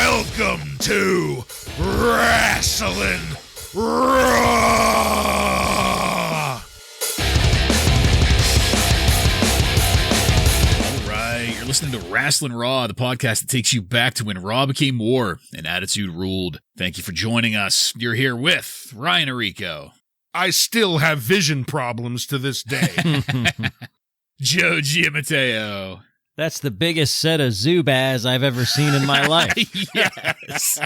Welcome to Wrasslin Raw! Alright, you're listening to Wrasslin Raw, the podcast that takes you back to when Raw became war and Attitude ruled. Thank you for joining us. You're here with Ryan Arico. I still have vision problems to this day. Joe Giammatteo. That's the biggest set of Zubaz I've ever seen in my life. Yes.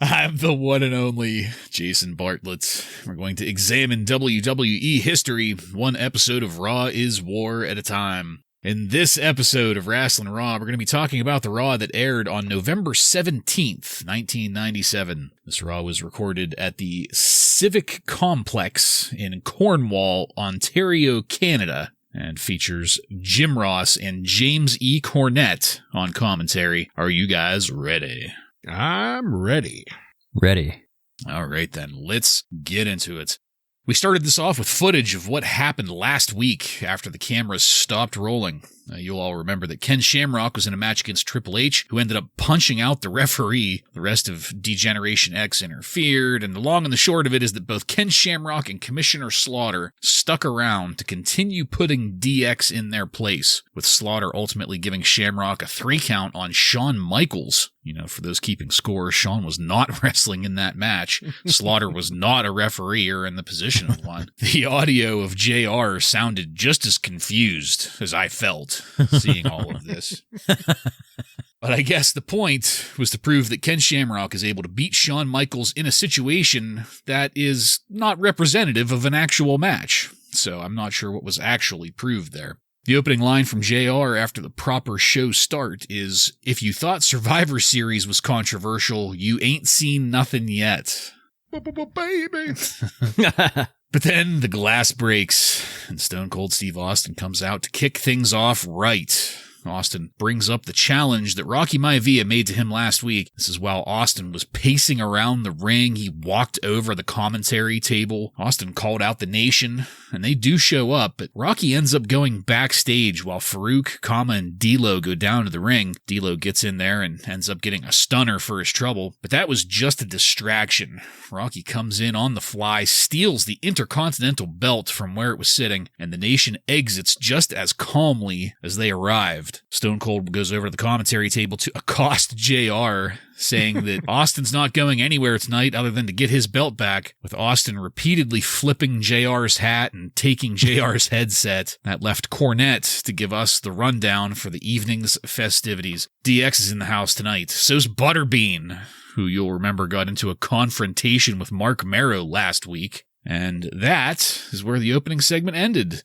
I'm the one and only Jason Bartlett. We're going to examine WWE history, one episode of Raw is War at a time. In this episode of Wrasslin Raw, we're going to be talking about the Raw that aired on November 17th, 1997. This Raw was recorded at the Civic Complex in Cornwall, Ontario, Canada, and features Jim Ross and James E. Cornette on commentary. Are you guys ready? I'm ready. Ready. All right, then. Let's get into it. We started this off with footage of what happened last week after the cameras stopped rolling. You'll all remember that Ken Shamrock was in a match against Triple H, who ended up punching out the referee. The rest of D-Generation X interfered, and the long and the short of it is that both Ken Shamrock and Commissioner Slaughter stuck around to continue putting DX in their place, with Slaughter ultimately giving Shamrock a 3 count on Shawn Michaels. You know, for those keeping score, Shawn was not wrestling in that match. Slaughter was not a referee or in the position of one. The audio of JR sounded just as confused as I felt seeing all of this. But I guess the point was to prove that Ken Shamrock is able to beat Shawn Michaels in a situation that is not representative of an actual match. So I'm not sure what was actually proved there. The opening line from JR after the proper show start is, "If you thought Survivor Series was controversial, you ain't seen nothing yet." Baby. But then the glass breaks, and Stone Cold Steve Austin comes out to kick things off right. Austin brings up the challenge that Rocky Maivia made to him last week. This is while Austin was pacing around the ring. He walked over the commentary table. Austin called out the Nation, and they do show up, but Rocky ends up going backstage while Farouk, Kama, and D'Lo go down to the ring. D'Lo gets in there and ends up getting a stunner for his trouble, but that was just a distraction. Rocky comes in on the fly, steals the Intercontinental belt from where it was sitting, and the Nation exits just as calmly as they arrived. Stone Cold goes over to the commentary table to accost JR, saying that Austin's not going anywhere tonight other than to get his belt back, with Austin repeatedly flipping JR's hat and taking JR's headset. That left Cornette to give us the rundown for the evening's festivities. DX is in the house tonight. So's Butterbean, who you'll remember got into a confrontation with Marc Mero last week. And that is where the opening segment ended.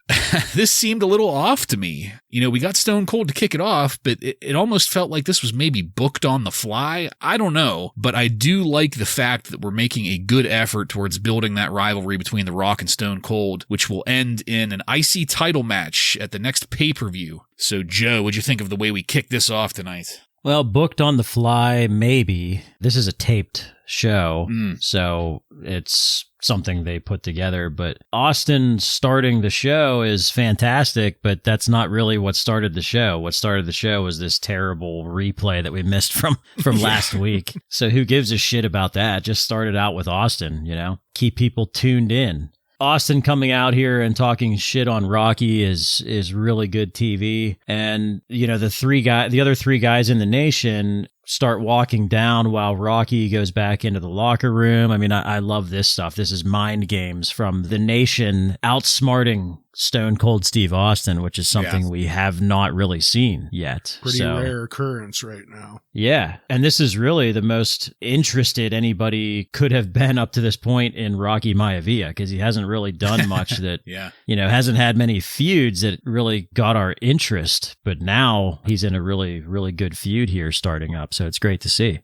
This seemed a little off to me. You know, we got Stone Cold to kick it off, but it almost felt like this was maybe booked on the fly. I don't know, but I do like the fact that we're making a good effort towards building that rivalry between The Rock and Stone Cold, which will end in an IC title match at the next pay-per-view. So, Joe, what'd you think of the way we kicked this off tonight? Well, booked on the fly, maybe. This is a taped show, so it's something they put together. But Austin starting the show is fantastic, but that's not really what started the show. What started the show was this terrible replay that we missed from last week. So who gives a shit about that? Just start it out with Austin, you know? Keep people tuned in. Austin coming out here and talking shit on Rocky is really good TV. And, you know, the other 3 guys in the Nation start walking down while Rocky goes back into the locker room. I mean, I love this stuff. This is mind games from the Nation outsmarting Stone Cold Steve Austin, which is something we have not really seen yet. Pretty rare occurrence right now. Yeah. And this is really the most interested anybody could have been up to this point in Rocky Maivia, because he hasn't really done much that, you know, hasn't had many feuds that really got our interest. But now he's in a really, really good feud here starting up. So it's great to see.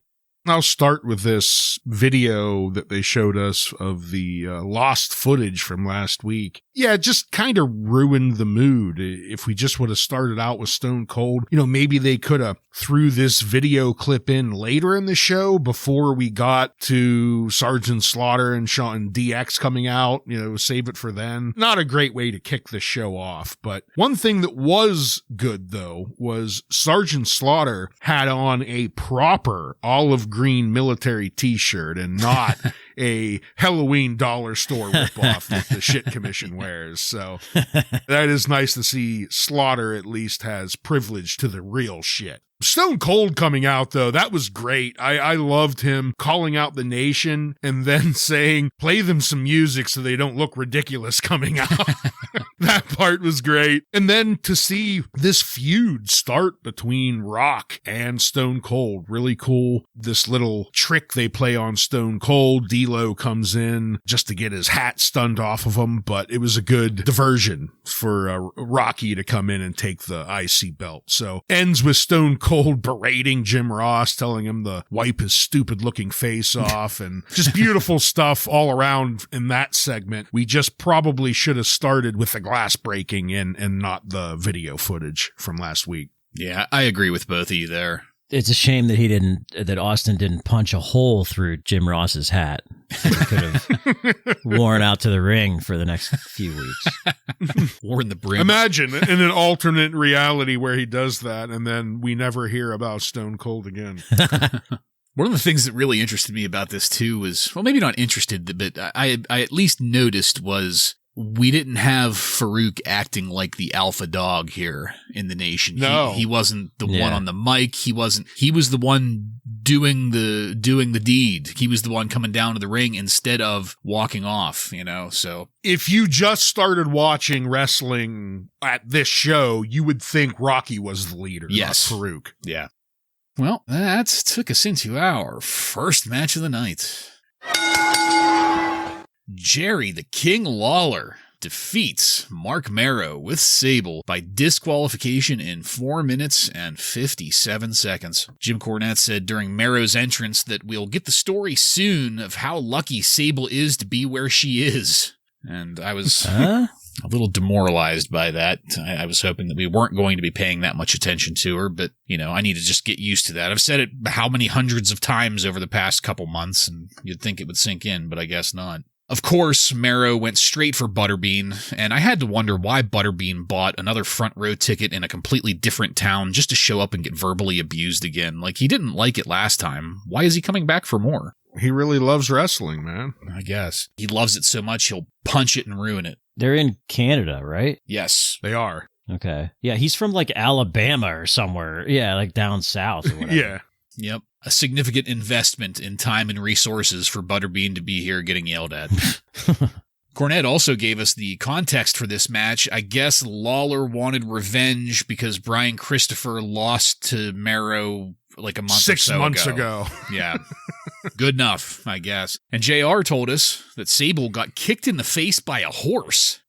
I'll start with this video that they showed us of the lost footage from last week. Yeah, it just kind of ruined the mood. If we just would have started out with Stone Cold, maybe they could have threw this video clip in later in the show before we got to Sergeant Slaughter and Shawn and DX coming out, save it for then. Not a great way to kick the show off. But one thing that was good, though, was Sergeant Slaughter had on a proper olive green military t-shirt and not a Halloween dollar store ripoff that the shit commission wears. So that is nice to see Slaughter at least has privilege to the real shit. Stone Cold coming out, though, that was great. I loved him calling out the nation and then saying, play them some music so they don't look ridiculous coming out. That part was great. And then to see this feud start between Rock and Stone Cold, really cool. This little trick they play on Stone Cold. D'Lo comes in just to get his hat stunned off of him, but it was a good diversion for Rocky to come in and take the IC belt. So ends with Stone Cold berating Jim Ross, telling him to wipe his stupid looking face off, and just beautiful stuff all around in that segment. We just probably should have started with the glass breaking and not the video footage from last week. Yeah, I agree with both of you there. It's a shame that Austin didn't punch a hole through Jim Ross's hat. So he could have worn out to the ring for the next few weeks. Worn the brim. Imagine in an alternate reality where he does that and then we never hear about Stone Cold again. One of the things that really interested me about this too was, well, maybe not interested, but I at least noticed was we didn't have Farouk acting like the alpha dog here in the nation. No. He wasn't the one on the mic. He was the one doing the deed. He was the one coming down to the ring instead of walking off, so. If you just started watching wrestling at this show, you would think Rocky was the leader, yes. not Farouk. Yeah. Well, that took us into our first match of the night. Jerry the King Lawler defeats Marc Mero with Sable by disqualification in 4 minutes and 57 seconds. Jim Cornette said during Mero's entrance that we'll get the story soon of how lucky Sable is to be where she is. And I was a little demoralized by that. I was hoping that we weren't going to be paying that much attention to her, but, I need to just get used to that. I've said it how many hundreds of times over the past couple months, and you'd think it would sink in, but I guess not. Of course, Mero went straight for Butterbean, and I had to wonder why Butterbean bought another front row ticket in a completely different town just to show up and get verbally abused again. Like, he didn't like it last time. Why is he coming back for more? He really loves wrestling, man. I guess. He loves it so much, he'll punch it and ruin it. They're in Canada, right? Yes. They are. Okay. Yeah, he's from like Alabama or somewhere. Yeah, like down south or whatever. Yeah. Yep. A significant investment in time and resources for Butterbean to be here getting yelled at. Cornette also gave us the context for this match. I guess Lawler wanted revenge because Brian Christopher lost to Mero like a month 6 or so months ago. Yeah. Good enough, I guess. And JR told us that Sable got kicked in the face by a horse.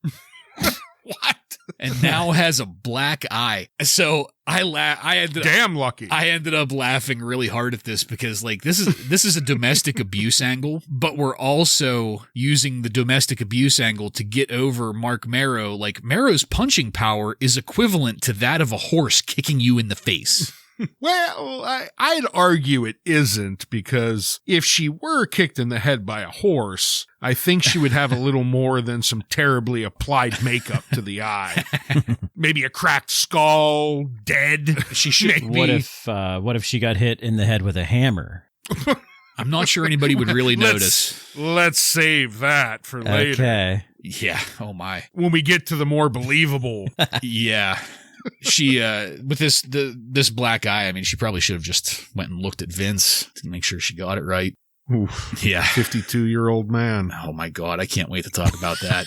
What? And now has a black eye. So Damn lucky. I ended up laughing really hard at this because this is a domestic abuse angle, but we're also using the domestic abuse angle to get over Marc Mero. Like, Mero's punching power is equivalent to that of a horse kicking you in the face. Well, I'd argue it isn't, because if she were kicked in the head by a horse, I think she would have a little more than some terribly applied makeup to the eye. Maybe a cracked skull, dead. She should. What if she got hit in the head with a hammer? I'm not sure anybody would really notice. Let's save that for later. Okay. Yeah. Oh my. When we get to the more believable. Yeah. She, with this black eye, I mean, she probably should have just went and looked at Vince to make sure she got it right. Oof. Yeah. 52-year-old man. Oh my God. I can't wait to talk about that.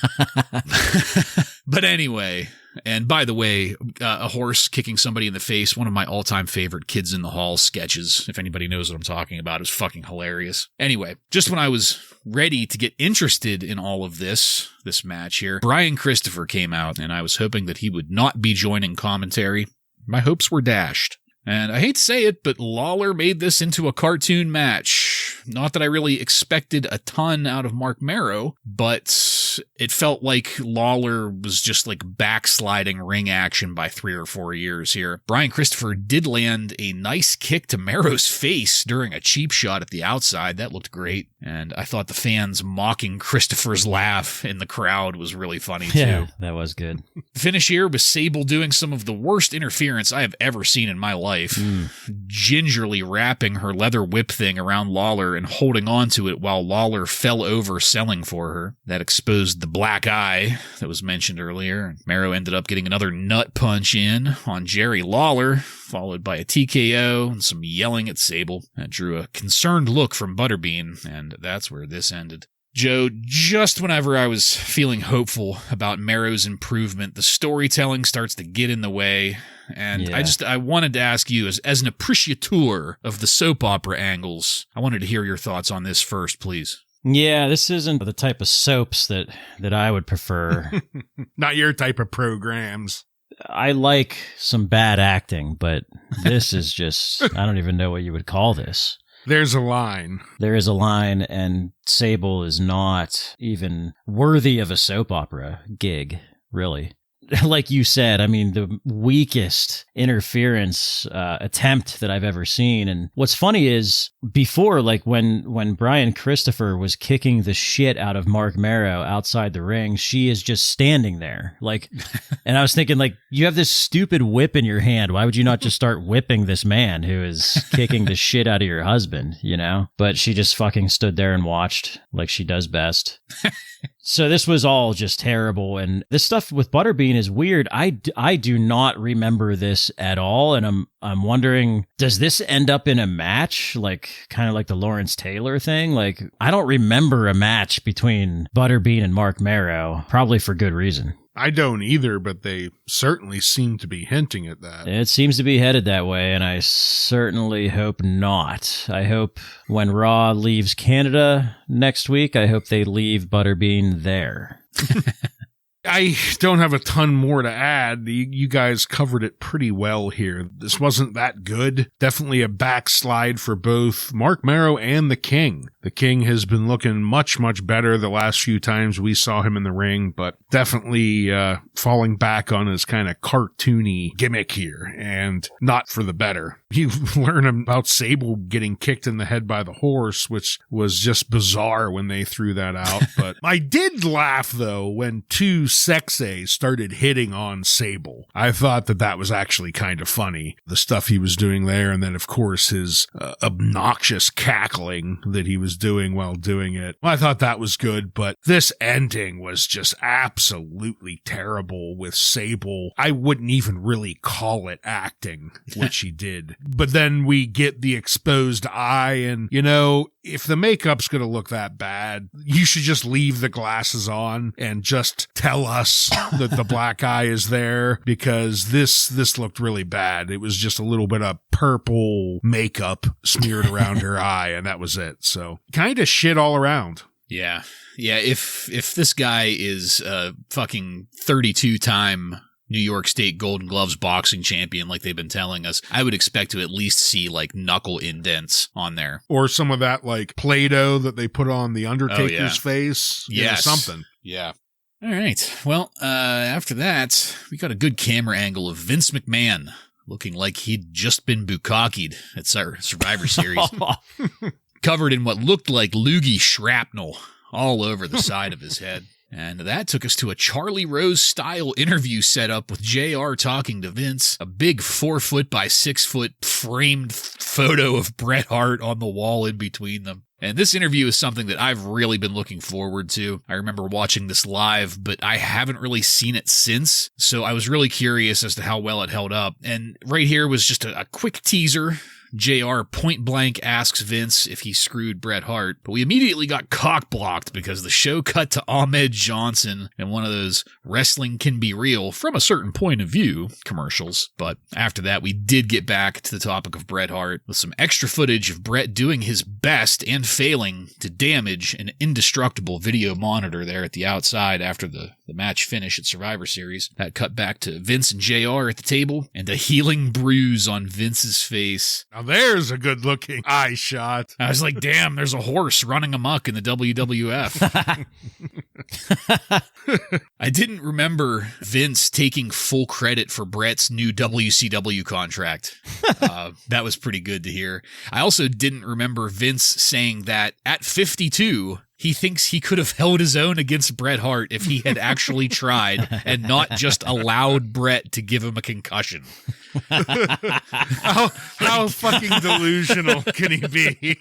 But anyway, and by the way, a horse kicking somebody in the face, one of my all-time favorite Kids in the Hall sketches, if anybody knows what I'm talking about. It was fucking hilarious. Anyway, just when I was ready to get interested in all of this match here, Brian Christopher came out, and I was hoping that he would not be joining commentary. My hopes were dashed. And I hate to say it, but Lawler made this into a cartoon match. Not that I really expected a ton out of Marc Mero, but it felt like Lawler was just like backsliding ring action by 3 or 4 years here. Brian Christopher did land a nice kick to Mero's face during a cheap shot at the outside. That looked great. And I thought the fans mocking Christopher's laugh in the crowd was really funny too. Yeah, that was good. The finish here was Sable doing some of the worst interference I have ever seen in my life. Gingerly wrapping her leather whip thing around Lawler and holding on to it while Lawler fell over selling for her. That exposed the black eye that was mentioned earlier. Mero ended up getting another nut punch in on Jerry Lawler, followed by a TKO and some yelling at Sable. That drew a concerned look from Butterbean, and that's where this ended. Joe, just whenever I was feeling hopeful about Mero's improvement, the storytelling starts to get in the way. And Yeah. I wanted to ask you, as an appreciateur of the soap opera angles, I wanted to hear your thoughts on this first, please. Yeah, this isn't the type of soaps that I would prefer. Not your type of programs. I like some bad acting, but this is just, I don't even know what you would call this. There's a line. There is a line, and Sable is not even worthy of a soap opera gig, really. Like you said, I mean, the weakest interference attempt that I've ever seen. And what's funny is before, like when Brian Christopher was kicking the shit out of Marc Mero outside the ring, she is just standing there. Like, and I was thinking, like, you have this stupid whip in your hand. Why would you not just start whipping this man who is kicking the shit out of your husband, you know? But she just fucking stood there and watched like she does best. So this was all just terrible. And this stuff with Butterbean is weird. I do not remember this at all. And I'm wondering, does this end up in a match? Like, kind of like the Lawrence Taylor thing? Like, I don't remember a match between Butterbean and Marc Mero, probably for good reason. I don't either, but they certainly seem to be hinting at that. It seems to be headed that way, and I certainly hope not. I hope when Raw leaves Canada next week, I hope they leave Butterbean there. I don't have a ton more to add. You guys covered it pretty well here. This wasn't that good. Definitely a backslide for both Marc Mero and the King. The King has been looking much, much better the last few times we saw him in the ring, but definitely falling back on his kind of cartoony gimmick here, and not for the better. You learn about Sable getting kicked in the head by the horse, which was just bizarre when they threw that out. But I did laugh, though, when two sexays started hitting on Sable. I thought that was actually kind of funny, the stuff he was doing there, and then, of course, his obnoxious cackling that he was doing while doing it. I thought that was good, but this ending was just absolutely terrible with Sable. I wouldn't even really call it acting, what she did. But then we get the exposed eye, and, you know, if the makeup's going to look that bad, you should just leave the glasses on and just tell us that the black eye is there, because this looked really bad. It was just a little bit of purple makeup smeared around her eye, and that was it. So kind of shit all around. Yeah. If this guy is a fucking 32-time New York State Golden Gloves boxing champion, like they've been telling us, I would expect to at least see like knuckle indents on there. Or some of that like Play-Doh that they put on the Undertaker's face. Yes. Something. Yeah. All right. Well, after that, we got a good camera angle of Vince McMahon looking like he'd just been bukkakied at Survivor Series. Covered in what looked like loogie shrapnel all over the side of his head. And that took us to a Charlie Rose-style interview setup with JR talking to Vince, a big 4-foot by 6-foot framed photo of Bret Hart on the wall in between them. And this interview is something that I've really been looking forward to. I remember watching this live, but I haven't really seen it since, so I was really curious as to how well it held up. And right here was just a quick teaser. JR point blank asks Vince if he screwed Bret Hart, but we immediately got cock blocked because the show cut to Ahmed Johnson and one of those wrestling can be real from a certain point of view commercials. But after that, we did get back to the topic of Bret Hart with some extra footage of Bret doing his best and failing to damage an indestructible video monitor there at the outside after the match finish at Survivor Series. That cut back to Vince and JR at the table and a healing bruise on Vince's face. Now there's a good looking eye shot. I was like, damn, there's a horse running amok in the WWF. I didn't remember Vince taking full credit for Bret's new WCW contract. That was pretty good to hear. I also didn't remember Vince saying that at 52, he thinks he could have held his own against Bret Hart if he had actually tried and not just allowed Bret to give him a concussion. How fucking delusional can he be?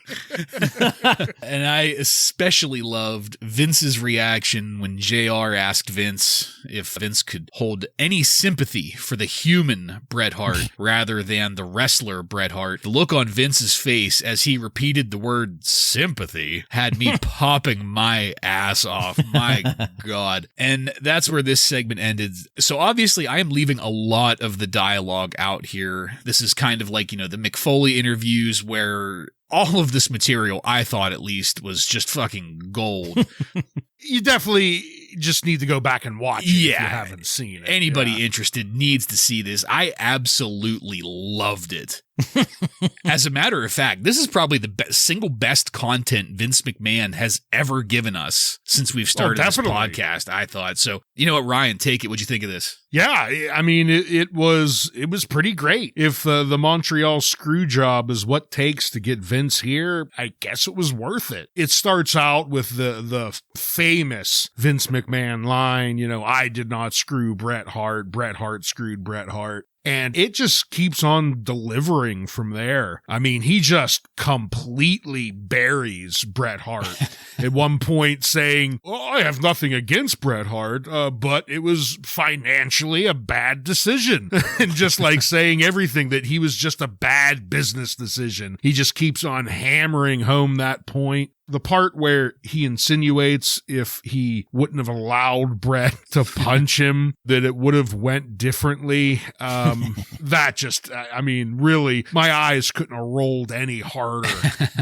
And I especially loved Vince's reaction when JR asked Vince if Vince could hold any sympathy for the human Bret Hart rather than the wrestler Bret Hart. The look on Vince's face as he repeated the word sympathy had me popping my ass off. My God. And that's where this segment ended. So obviously I am leaving a lot of the dialogue out here. This is kind of like, the McFoley interviews where all of this material, I thought at least, was just fucking gold. You definitely just need to go back and watch it if you haven't seen it. Anybody interested needs to see this. I absolutely loved it. As a matter of fact, this is probably the single best content Vince McMahon has ever given us since we've started this podcast, I thought. So, you know what, Ryan, take it. What'd you think of this? Yeah, I mean, it was pretty great. If the Montreal Screwjob is what takes to get Vince here, I guess it was worth it. It starts out with the famous Vince McMahon line, I did not screw Bret Hart screwed Bret Hart. And it just keeps on delivering from there. I mean, he just completely buries Bret Hart. At one point saying, I have nothing against Bret Hart, but it was financially a bad decision. And just like saying everything that he was just a bad business decision. He just keeps on hammering home that point. The part where he insinuates if he wouldn't have allowed Bret to punch him, that it would have went differently. That just, I mean, really, my eyes couldn't have rolled any harder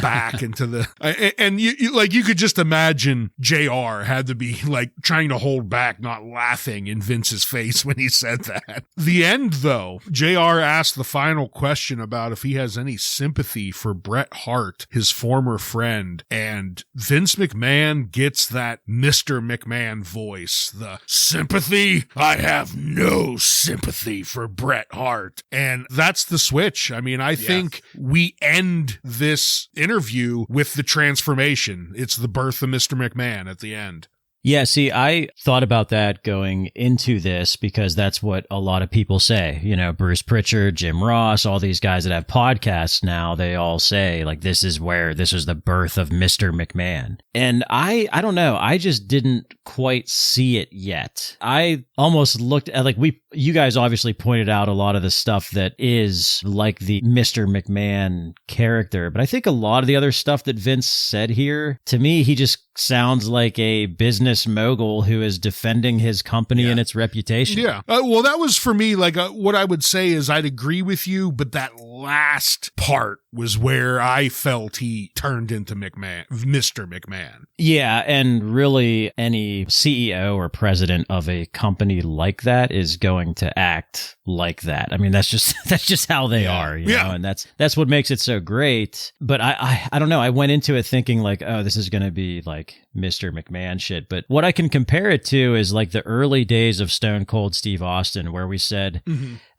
back into the, and you could just imagine JR had to be like trying to hold back, not laughing in Vince's face when he said that. The end though, JR asked the final question about if he has any sympathy for Bret Hart, his former friend, and Vince McMahon gets that Mr. McMahon voice, the sympathy. I have no sympathy for Bret Hart. And that's the switch. I mean, I think we end this interview with the transformation. It's the birth of Mr. McMahon at the end. Yeah, see, I thought about that going into this because that's what a lot of people say. Bruce Pritchard, Jim Ross, all these guys that have podcasts now, they all say, like, this is the birth of Mr. McMahon. And I don't know, I just didn't quite see it yet. I almost looked at, you guys obviously pointed out a lot of the stuff that is like the Mr. McMahon character, but I think a lot of the other stuff that Vince said here, to me, he just sounds like a business mogul who is defending his company and its reputation. Yeah. Well, that was for me, what I would say is I'd agree with you, but that last part was where I felt he turned into Mr. McMahon. Yeah, and really any CEO or president of a company like that is going to act like that. I mean, that's just how they are, you know, and that's what makes it so great. But I don't know. I went into it thinking like, oh, this is going to be like Mr. McMahon shit. But what I can compare it to is like the early days of Stone Cold Steve Austin, where we said,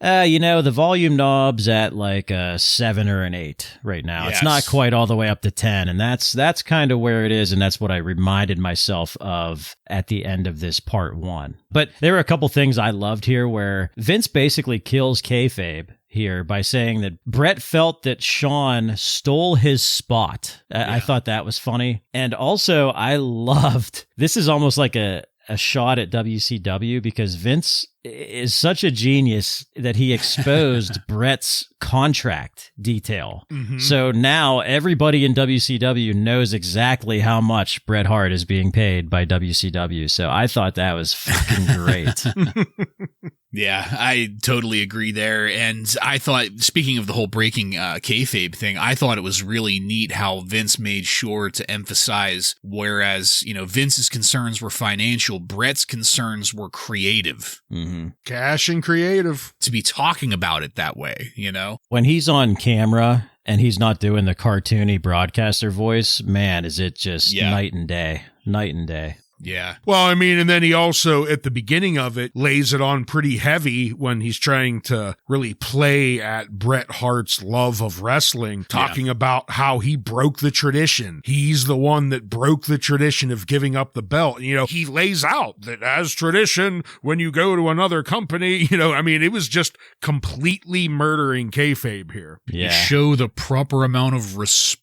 the volume knob's at like a 7 or an 8 right now. Yes. It's not quite all the way up to 10. And that's kind of where it is. And that's what I reminded myself of at the end of this part 1. But there were a couple things I loved here where Vince basically kills kayfabe here by saying that Bret felt that Shawn stole his spot. I thought that was funny. And also I loved, this is almost like a a shot at WCW because Vince is such a genius that he exposed Bret's contract detail. Mm-hmm. So now everybody in WCW knows exactly how much Bret Hart is being paid by WCW. So I thought that was fucking great. Yeah, I totally agree there. And I thought, speaking of the whole breaking kayfabe thing, I thought it was really neat how Vince made sure to emphasize, whereas, Vince's concerns were financial, Bret's concerns were creative. Mm-hmm. Cash and creative. To be talking about it that way, When he's on camera and he's not doing the cartoony broadcaster voice, man, is it just night and day. Night and day. Yeah. Well, I mean, and then he also, at the beginning of it, lays it on pretty heavy when he's trying to really play at Bret Hart's love of wrestling, talking about how he broke the tradition. He's the one that broke the tradition of giving up the belt. He lays out that as tradition, when you go to another company, it was just completely murdering kayfabe here. Yeah. You show the proper amount of respect.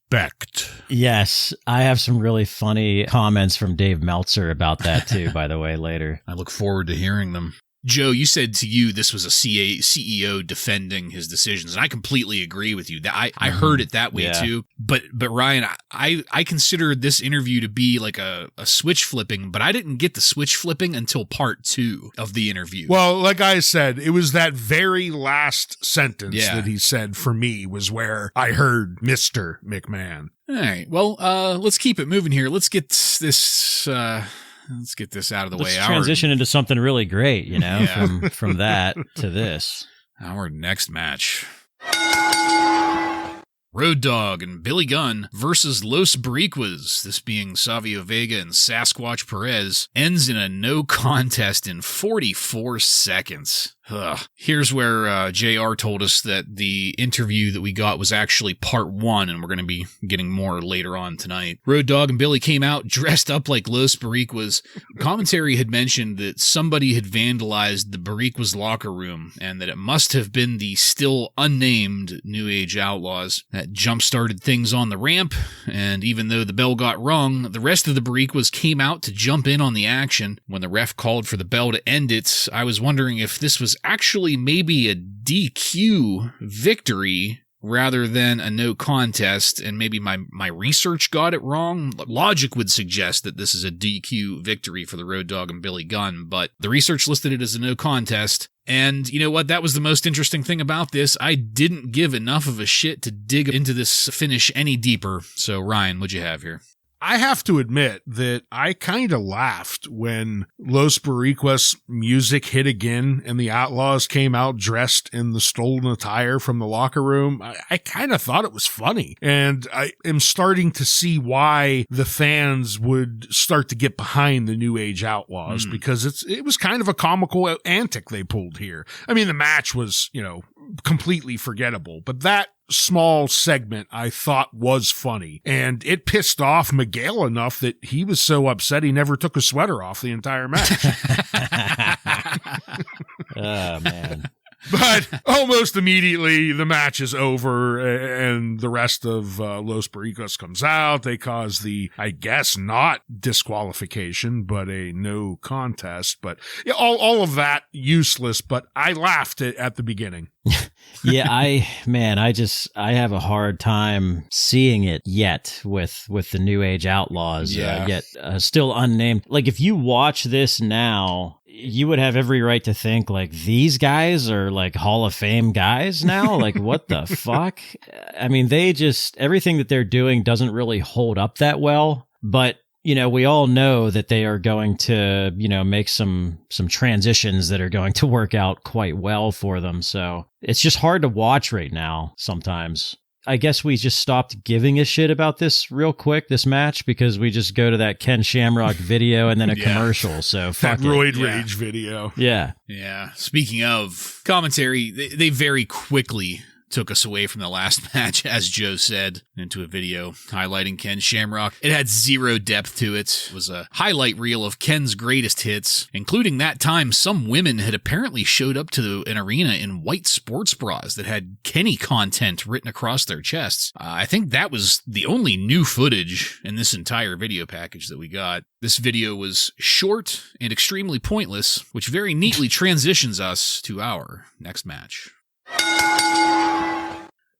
Yes, I have some really funny comments from Dave Meltzer about that too, by the way, later. I look forward to hearing them. Joe, you said to you this was a CEO defending his decisions, and I completely agree with you. I heard it that way too. But Ryan, I considered this interview to be like a switch flipping, but I didn't get the switch flipping until part 2 of the interview. Well, like I said, it was that very last sentence that he said for me was where I heard Mr. McMahon. All right. Well, let's keep it moving here. Let's get this out of the way. Let's transition into something really great, from that to this. Our next match. Road Dogg and Billy Gunn versus Los Boricuas, this being Savio Vega and Sasquatch Perez, ends in a no contest in 44 seconds. Ugh. Here's where JR told us that the interview that we got was actually part 1, and we're going to be getting more later on tonight. Road Dogg and Billy came out dressed up like Los Boricuas. Commentary had mentioned that somebody had vandalized the Boricuas locker room, and that it must have been the still unnamed New Age Outlaws. That jump-started things on the ramp, and even though the bell got rung, the rest of the Boricuas came out to jump in on the action. When the ref called for the bell to end it, I was wondering if this was actually maybe a DQ victory rather than a no contest, and maybe my research got it wrong. Logic would suggest that this is a DQ victory for the Road Dogg and Billy Gunn, but the research listed it as a no contest. And you know what? That was the most interesting thing about this. I didn't give enough of a shit to dig into this finish any deeper. So Ryan, what'd you have here? I have to admit that I kind of laughed when Los Boricuas music hit again and the Outlaws came out dressed in the stolen attire from the locker room. I kind of thought it was funny. And I am starting to see why the fans would start to get behind the New Age Outlaws because it was kind of a comical antic they pulled here. I mean, the match was, completely forgettable, but that small segment I thought was funny, and it pissed off Miguel enough that he was so upset he never took a sweater off the entire match. Oh, man. But almost immediately, the match is over, and the rest of Los Boricuas comes out. They cause the, I guess, not disqualification, but a no contest. But yeah, all of that useless, but I laughed at the beginning. Yeah, I have a hard time seeing it yet with the New Age Outlaws, yet still unnamed. Like, if you watch this now, you would have every right to think, like, these guys are, like, Hall of Fame guys now? Like, what the fuck? I mean, everything that they're doing doesn't really hold up that well, but we all know that they are going to, make some transitions that are going to work out quite well for them. So it's just hard to watch right now sometimes. I guess we just stopped giving a shit about this real quick, this match, because we just go to that Ken Shamrock video and then a commercial. So fuck that Roid Rage video. Yeah. Yeah. Speaking of commentary, they very quickly took us away from the last match, as Joe said, into a video highlighting Ken Shamrock. It had zero depth to it. It was a highlight reel of Ken's greatest hits, including that time some women had apparently showed up to an arena in white sports bras that had Kenny content written across their chests. I think that was the only new footage in this entire video package that we got. This video was short and extremely pointless, which very neatly transitions us to our next match.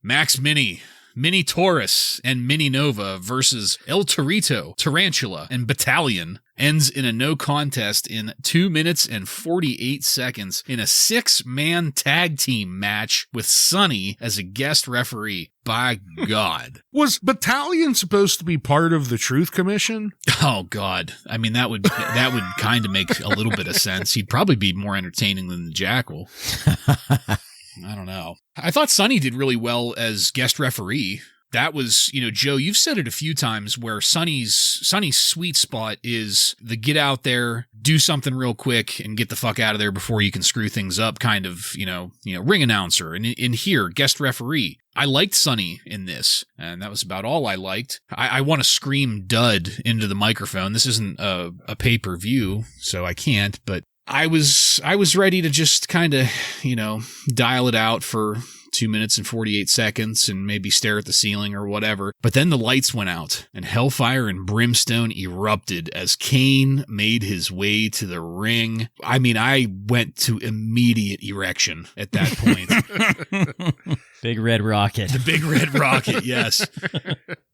Max Mini, Mini Taurus, and Mini Nova versus El Torito, Tarantula, and Battalion ends in a no contest in 2 minutes and 48 seconds in a 6-man tag team match with Sonny as a guest referee. By God. Was Battalion supposed to be part of the Truth Commission? Oh, God. I mean, that would kind of make a little bit of sense. He'd probably be more entertaining than the Jackal. I don't know. I thought Sonny did really well as guest referee. That was, Joe, you've said it a few times where Sonny's sweet spot is the get out there, do something real quick, and get the fuck out of there before you can screw things up kind of, ring announcer. And in here, guest referee. I liked Sonny in this, and that was about all I liked. I want to scream dud into the microphone. This isn't a pay-per-view, so I can't, but I was ready to just kind of, dial it out for 2 minutes and 48 seconds and maybe stare at the ceiling or whatever. But then the lights went out and hellfire and brimstone erupted as Kane made his way to the ring. I mean, I went to immediate erection at that point. Big red rocket. The big red rocket, yes.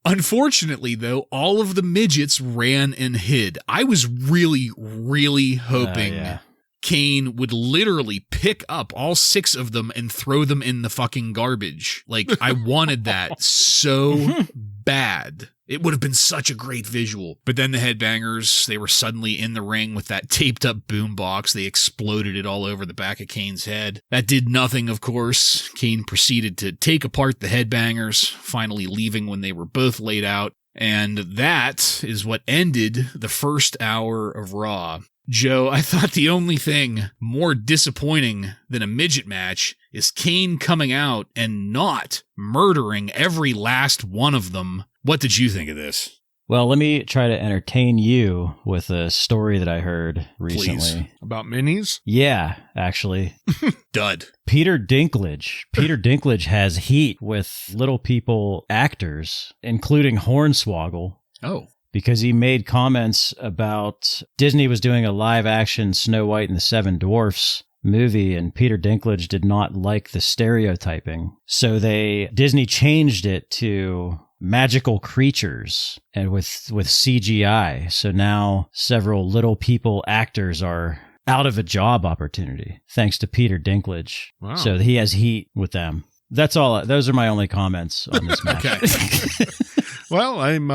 Unfortunately, though, all of the midgets ran and hid. I was really, really hoping Kane would literally pick up all 6 of them and throw them in the fucking garbage. Like, I wanted that so bad. It would have been such a great visual. But then the Headbangers, they were suddenly in the ring with that taped up boombox. They exploded it all over the back of Kane's head. That did nothing, of course. Kane proceeded to take apart the Headbangers, finally leaving when they were both laid out. And that is what ended the first hour of Raw. Joe, I thought the only thing more disappointing than a midget match is Kane coming out and not murdering every last one of them. What did you think of this? Well, let me try to entertain you with a story that I heard recently. Please. About minis? Yeah, actually. Dud. Peter Dinklage. Peter Dinklage has heat with little people actors, including Hornswoggle. Oh. Because he made comments about Disney was doing a live-action Snow White and the Seven Dwarfs movie, and Peter Dinklage did not like the stereotyping. So Disney changed it to magical creatures and with CGI. So now several little people actors are out of a job opportunity thanks to Peter Dinklage. Wow. So he has heat with them. That's all. Those are my only comments on this match. Okay. Well, I'm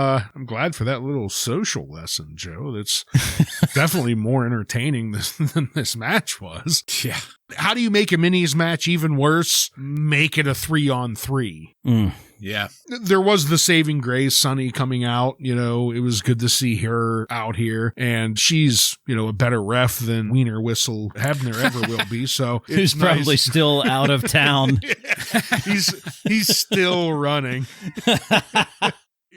glad for that little social lesson, Joe. That's definitely more entertaining than this match was. Yeah. How do you make a minis match even worse? Make it a 3-on-3. Yeah. There was the saving grace, Sonny coming out. It was good to see her out here. And she's, a better ref than Wiener Whistle Hebner ever will be. So who's nice. Probably still out of town. He's still running.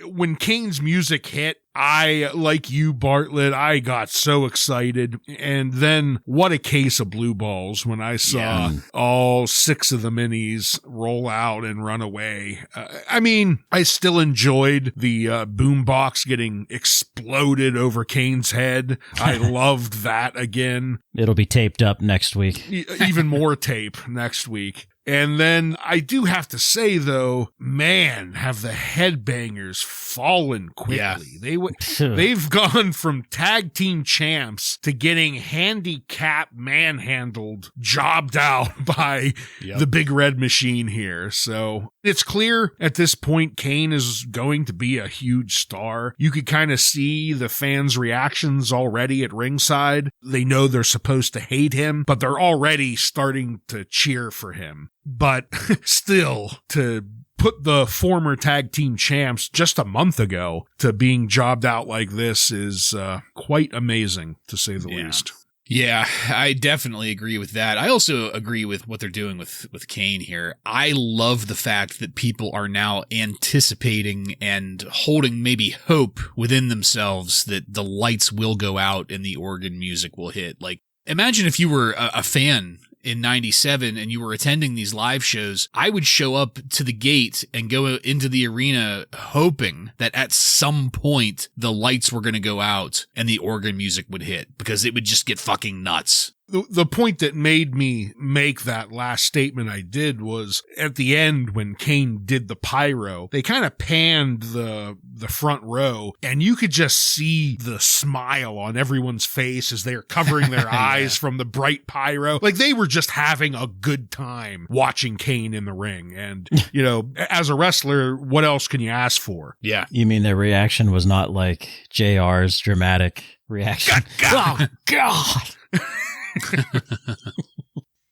When Kane's music hit, like you, Bartlett, I got so excited. And then what a case of blue balls when I saw all 6 of the minis roll out and run away. I still enjoyed the boombox getting exploded over Kane's head. I loved that again. It'll be taped up next week. Even more tape next week. And then I do have to say, though, man, have the Headbangers fallen quickly. Yeah. They've gone from tag team champs to getting handicap manhandled, jobbed out by the big red machine here. So it's clear at this point Kane is going to be a huge star. You could kind of see the fans' reactions already at ringside. They know they're supposed to hate him, but they're already starting to cheer for him. But still, to put the former tag team champs just a month ago to being jobbed out like this is quite amazing, to say the least. Yeah, I definitely agree with that. I also agree with what they're doing with Kane here. I love the fact that people are now anticipating and holding maybe hope within themselves that the lights will go out and the organ music will hit. Like, imagine if you were a fan in 97 and you were attending these live shows. I would show up to the gate and go into the arena hoping that at some point the lights were going to go out and the organ music would hit, because it would just get fucking nuts. The point that made me make that last statement I did was at the end when Kane did the pyro, they kind of panned the front row and you could just see the smile on everyone's face as they're covering their eyes from the bright pyro. Like they were just having a good time watching Kane in the ring. And, you know, as a wrestler, what else can you ask for? Yeah. You mean their reaction was not like JR's dramatic reaction? God. Oh, God.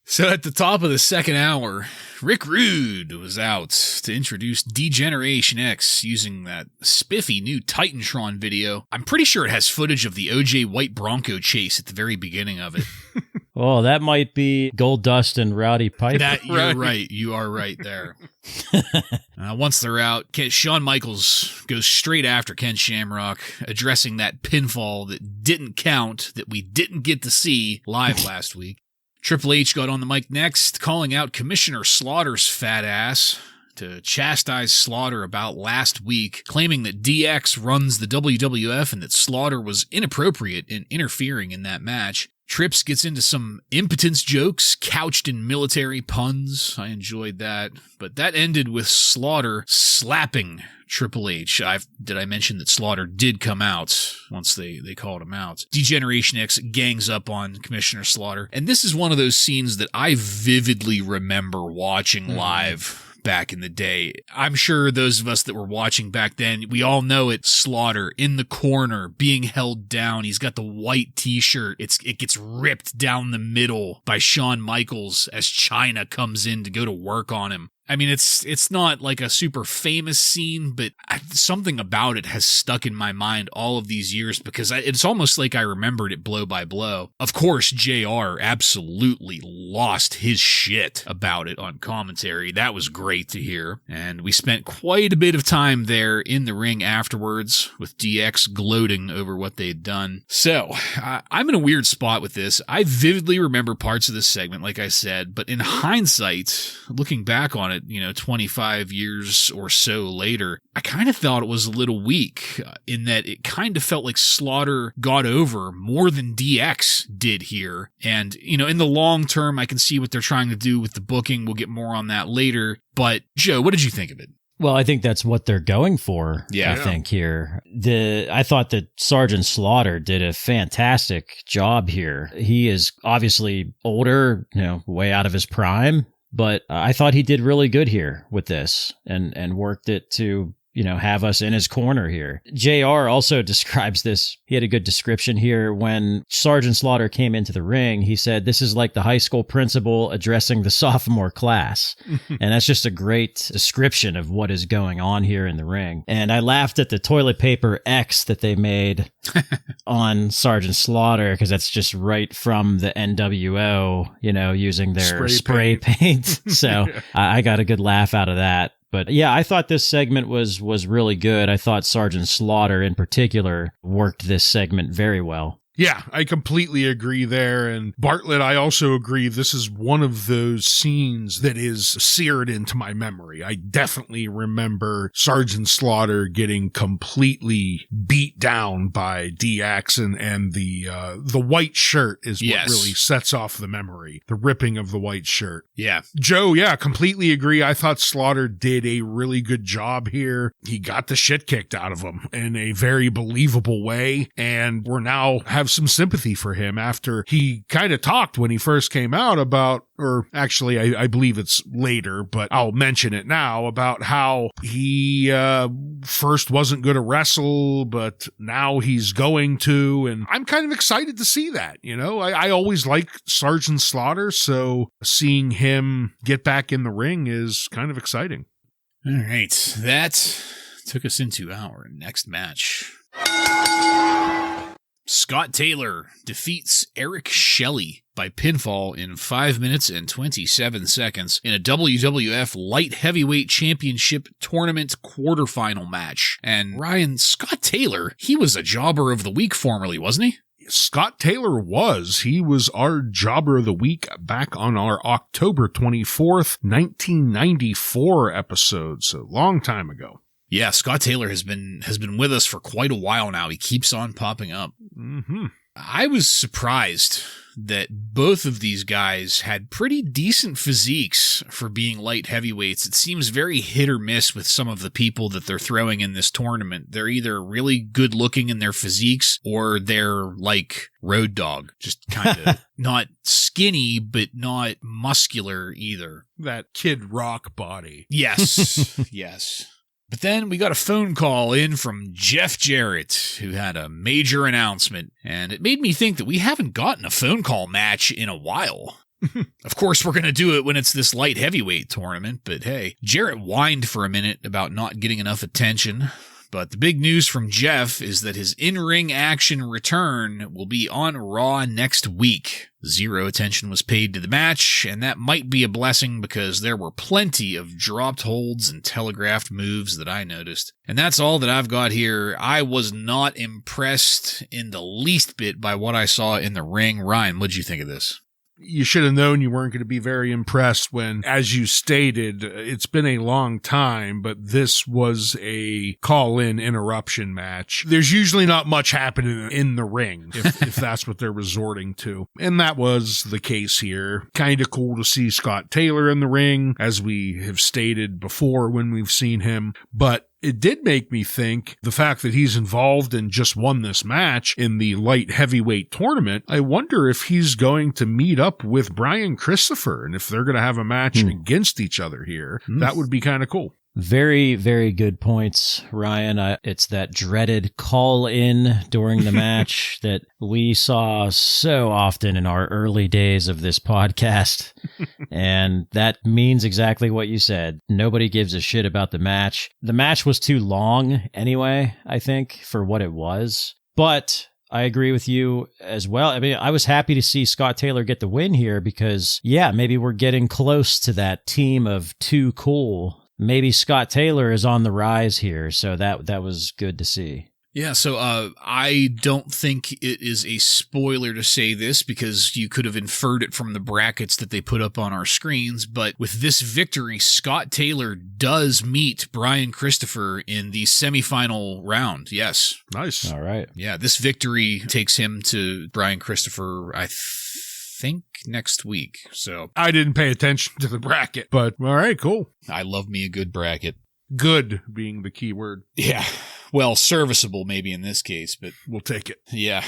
So at the top of the second hour, Rick Rude was out to introduce D-Generation X using that spiffy new Titantron video. I'm pretty sure it has footage of the OJ White Bronco chase at the very beginning of it. Oh, that might be Goldust and Rowdy Piper. You're right. You are right there. Once they're out, Shawn Michaels goes straight after Ken Shamrock, addressing that pinfall that didn't count, that we didn't get to see live last week. Triple H got on the mic next, calling out Commissioner Slaughter's fat ass to chastise Slaughter about last week, claiming that DX runs the WWF and that Slaughter was inappropriate in interfering in that match. Trips gets into some impotence jokes couched in military puns. I enjoyed that. But that ended with Slaughter slapping Triple H. Did I mention that Slaughter did come out once they called him out? D-Generation X gangs up on Commissioner Slaughter. And this is one of those scenes that I vividly remember watching live back in the day. I'm sure those of us that were watching back then, we all know it. Slaughter in the corner being held down. He's got the white t-shirt. It gets ripped down the middle by Shawn Michaels as Chyna comes in to go to work on him. I mean, it's not like a super famous scene, but something about it has stuck in my mind all of these years because it's almost like I remembered it blow by blow. Of course, JR absolutely lost his shit about it on commentary. That was great to hear. And we spent quite a bit of time there in the ring afterwards with DX gloating over what they'd done. So, I'm in a weird spot with this. I vividly remember parts of this segment, like I said, but in hindsight, looking back on it, 25 years or so later, I kind of thought it was a little weak in that it kind of felt like Slaughter got over more than DX did here. And, in the long term, I can see what they're trying to do with the booking. We'll get more on that later. But Joe, what did you think of it? Well, I think that's what they're going for, I think, here. I thought that Sergeant Slaughter did a fantastic job here. He is obviously older, way out of his prime. But I thought he did really good here with this and worked it to, have us in his corner here. JR also describes this. He had a good description here. When Sergeant Slaughter came into the ring, he said, "This is like the high school principal addressing the sophomore class." And that's just a great description of what is going on here in the ring. And I laughed at the toilet paper X that they made on Sergeant Slaughter because that's just right from the NWO, using their spray paint. So I got a good laugh out of that. But yeah, I thought this segment was really good. I thought Sergeant Slaughter in particular worked this segment very well. Yeah, I completely agree there. And Bartlett, I also agree. This is one of those scenes that is seared into my memory. I definitely remember Sergeant Slaughter getting completely beat down by DX and the white shirt is what really sets off the memory. The ripping of the white shirt. Yeah. Joe, completely agree. I thought Slaughter did a really good job here. He got the shit kicked out of him in a very believable way. And we're now have some sympathy for him after he kind of talked when he first came out about, or actually I believe it's later, but I'll mention it now, about how he first wasn't going to wrestle, but now he's going to. And I'm kind of excited to see that. I always liked Sergeant Slaughter, so seeing him get back in the ring is kind of exciting. All right, that took us into our next match. Scott Taylor defeats Eric Shelley by pinfall in 5 minutes and 27 seconds in a WWF Light Heavyweight Championship Tournament quarterfinal match. And Ryan, Scott Taylor, he was a Jobber of the Week formerly, wasn't he? Scott Taylor was. He was our Jobber of the Week back on our October 24th, 1994 episode, so long time ago. Yeah, Scott Taylor has been with us for quite a while now. He keeps on popping up. Mm-hmm. I was surprised that both of these guys had pretty decent physiques for being light heavyweights. It seems very hit or miss with some of the people that they're throwing in this tournament. They're either really good looking in their physiques or they're like Road Dogg, just kind of not skinny, but not muscular either. That Kid Rock body. Yes, yes. But then we got a phone call in from Jeff Jarrett, who had a major announcement, and it made me think that we haven't gotten a phone call match in a while. Of course, we're going to do it when it's this light heavyweight tournament, but hey, Jarrett whined for a minute about not getting enough attention. But the big news from Jeff is that his in-ring action return will be on Raw next week. Zero attention was paid to the match, and that might be a blessing because there were plenty of dropped holds and telegraphed moves that I noticed. And that's all that I've got here. I was not impressed in the least bit by what I saw in the ring. Ryan, what'd you think of this? You should have known you weren't going to be very impressed when, as you stated, it's been a long time, but this was a call-in interruption match. There's usually not much happening in the ring, if that's what they're resorting to. And that was the case here. Kind of cool to see Scott Taylor in the ring, as we have stated before when we've seen him, but it did make me think the fact that he's involved and just won this match in the light heavyweight tournament. I wonder if he's going to meet up with Brian Christopher and if they're going to have a match against each other here. That would be kind of cool. Very, very good points, Ryan. It's that dreaded call-in during the match that we saw so often in our early days of this podcast. And that means exactly what you said. Nobody gives a shit about the match. The match was too long anyway, I think, for what it was. But I agree with you as well. I mean, I was happy to see Scott Taylor get the win here because, yeah, maybe we're getting close to that team of Too Cool. Maybe Scott Taylor is on the rise here, so that was good to see. Yeah, so I don't think it is a spoiler to say this because you could have inferred it from the brackets that they put up on our screens, but with this victory, Scott Taylor does meet Brian Christopher in the semifinal round. Yes. Nice. All right. Yeah, this victory takes him to Brian Christopher, I think next week. So I didn't pay attention to the bracket, but all right, cool. I love me a good bracket. Good being the key word. Yeah. Well, serviceable maybe in this case, but we'll take it. Yeah.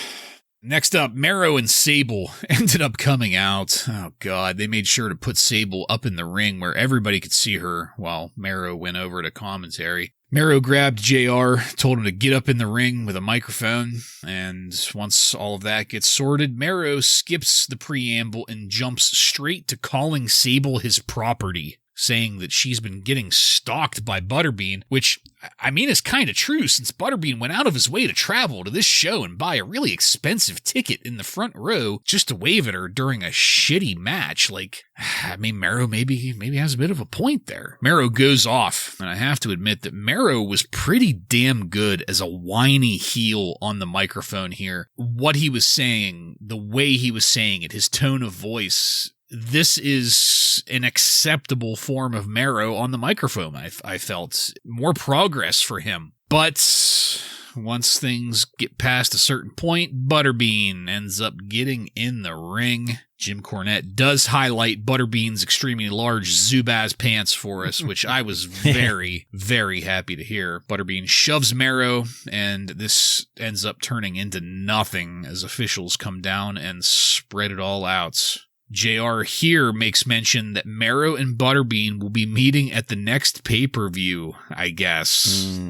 Next up, Mero and Sable ended up coming out. Oh, God. They made sure to put Sable up in the ring where everybody could see her while Mero went over to commentary. Mero grabbed JR, told him to get up in the ring with a microphone, and once all of that gets sorted, Mero skips the preamble and jumps straight to calling Sable his property, saying that she's been getting stalked by Butterbean, which, I mean, is kind of true since Butterbean went out of his way to travel to this show and buy a really expensive ticket in the front row just to wave at her during a shitty match. Like, I mean, Mero maybe has a bit of a point there. Mero goes off, and I have to admit that Mero was pretty damn good as a whiny heel on the microphone here. What he was saying, the way he was saying it, his tone of voice, this is an acceptable form of Mero on the microphone, I felt. More progress for him. But once things get past a certain point, Butterbean ends up getting in the ring. Jim Cornette does highlight Butterbean's extremely large Zubaz pants for us, which I was very, very happy to hear. Butterbean shoves Mero, and this ends up turning into nothing as officials come down and spread it all out. JR here makes mention that Mero and Butterbean will be meeting at the next pay-per-view, I guess.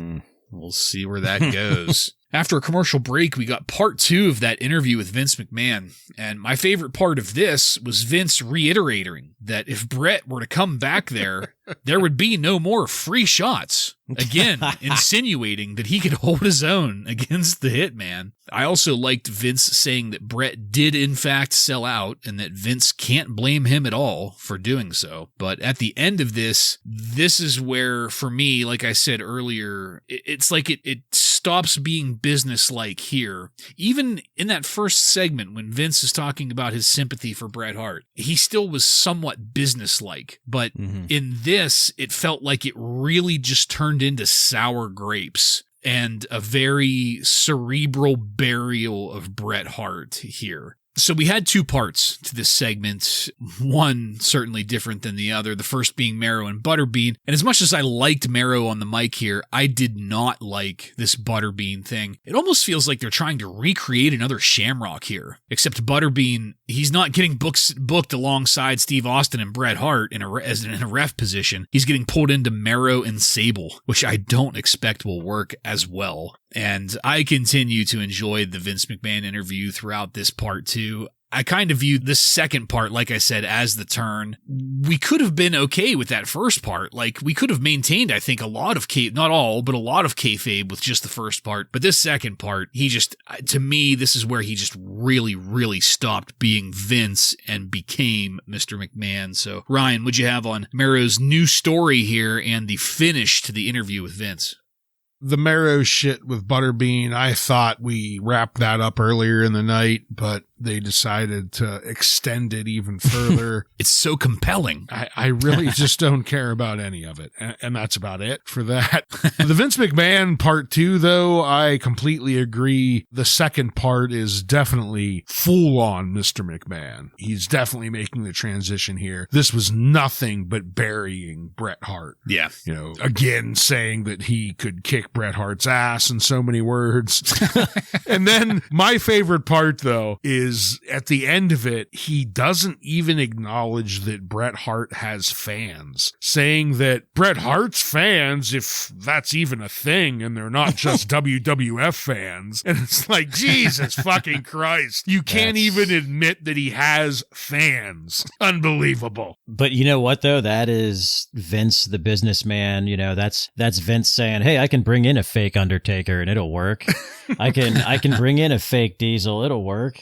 We'll see where that goes. After a commercial break, we got part 2 of that interview with Vince McMahon. And my favorite part of this was Vince reiterating that if Bret were to come back there, there would be no more free shots. Again, insinuating that he could hold his own against the Hitman. I also liked Vince saying that Bret did in fact sell out and that Vince can't blame him at all for doing so. But at the end of this is where, for me, like I said earlier, it's like it stops being businesslike here. Even in that first segment when Vince is talking about his sympathy for Bret Hart, he still was somewhat businesslike. But in this, it felt like it really just turned into sour grapes and a very cerebral burial of Bret Hart here. So we had 2 parts to this segment, one certainly different than the other, the first being Mero and Butterbean. And as much as I liked Mero on the mic here, I did not like this Butterbean thing. It almost feels like they're trying to recreate another Shamrock here, except Butterbean, he's not getting booked alongside Steve Austin and Bret Hart in a ref position. He's getting pulled into Mero and Sable, which I don't expect will work as well. And I continue to enjoy the Vince McMahon interview throughout this part too. I kind of view this second part, like I said, as the turn. We could have been okay with that first part. Like, we could have maintained, I think, a lot of not all, but a lot of kayfabe with just the first part. But this second part, to me, this is where he just really, really stopped being Vince and became Mr. McMahon. So, Ryan, what'd you have on Mero's new story here and the finish to the interview with Vince? The Mero shit with Butterbean, I thought we wrapped that up earlier in the night, but they decided to extend it even further. It's so compelling. I really just don't care about any of it. And that's about it for that. The Vince McMahon part 2, though, I completely agree. The second part is definitely full on Mr. McMahon. He's definitely making the transition here. This was nothing but burying Bret Hart. Yeah. You know, again, saying that he could kick Bret Hart's ass in so many words. And then my favorite part, though, is at the end of it, he doesn't even acknowledge that Bret Hart has fans, saying that Bret Hart's fans, if that's even a thing, and they're not just WWF fans. And it's like, Jesus fucking Christ. You can't even admit that he has fans. Unbelievable. But you know what, though? That is Vince, the businessman. You know, that's Vince saying, hey, I can bring in a fake Undertaker and it'll work. I can bring in a fake Diesel. It'll work.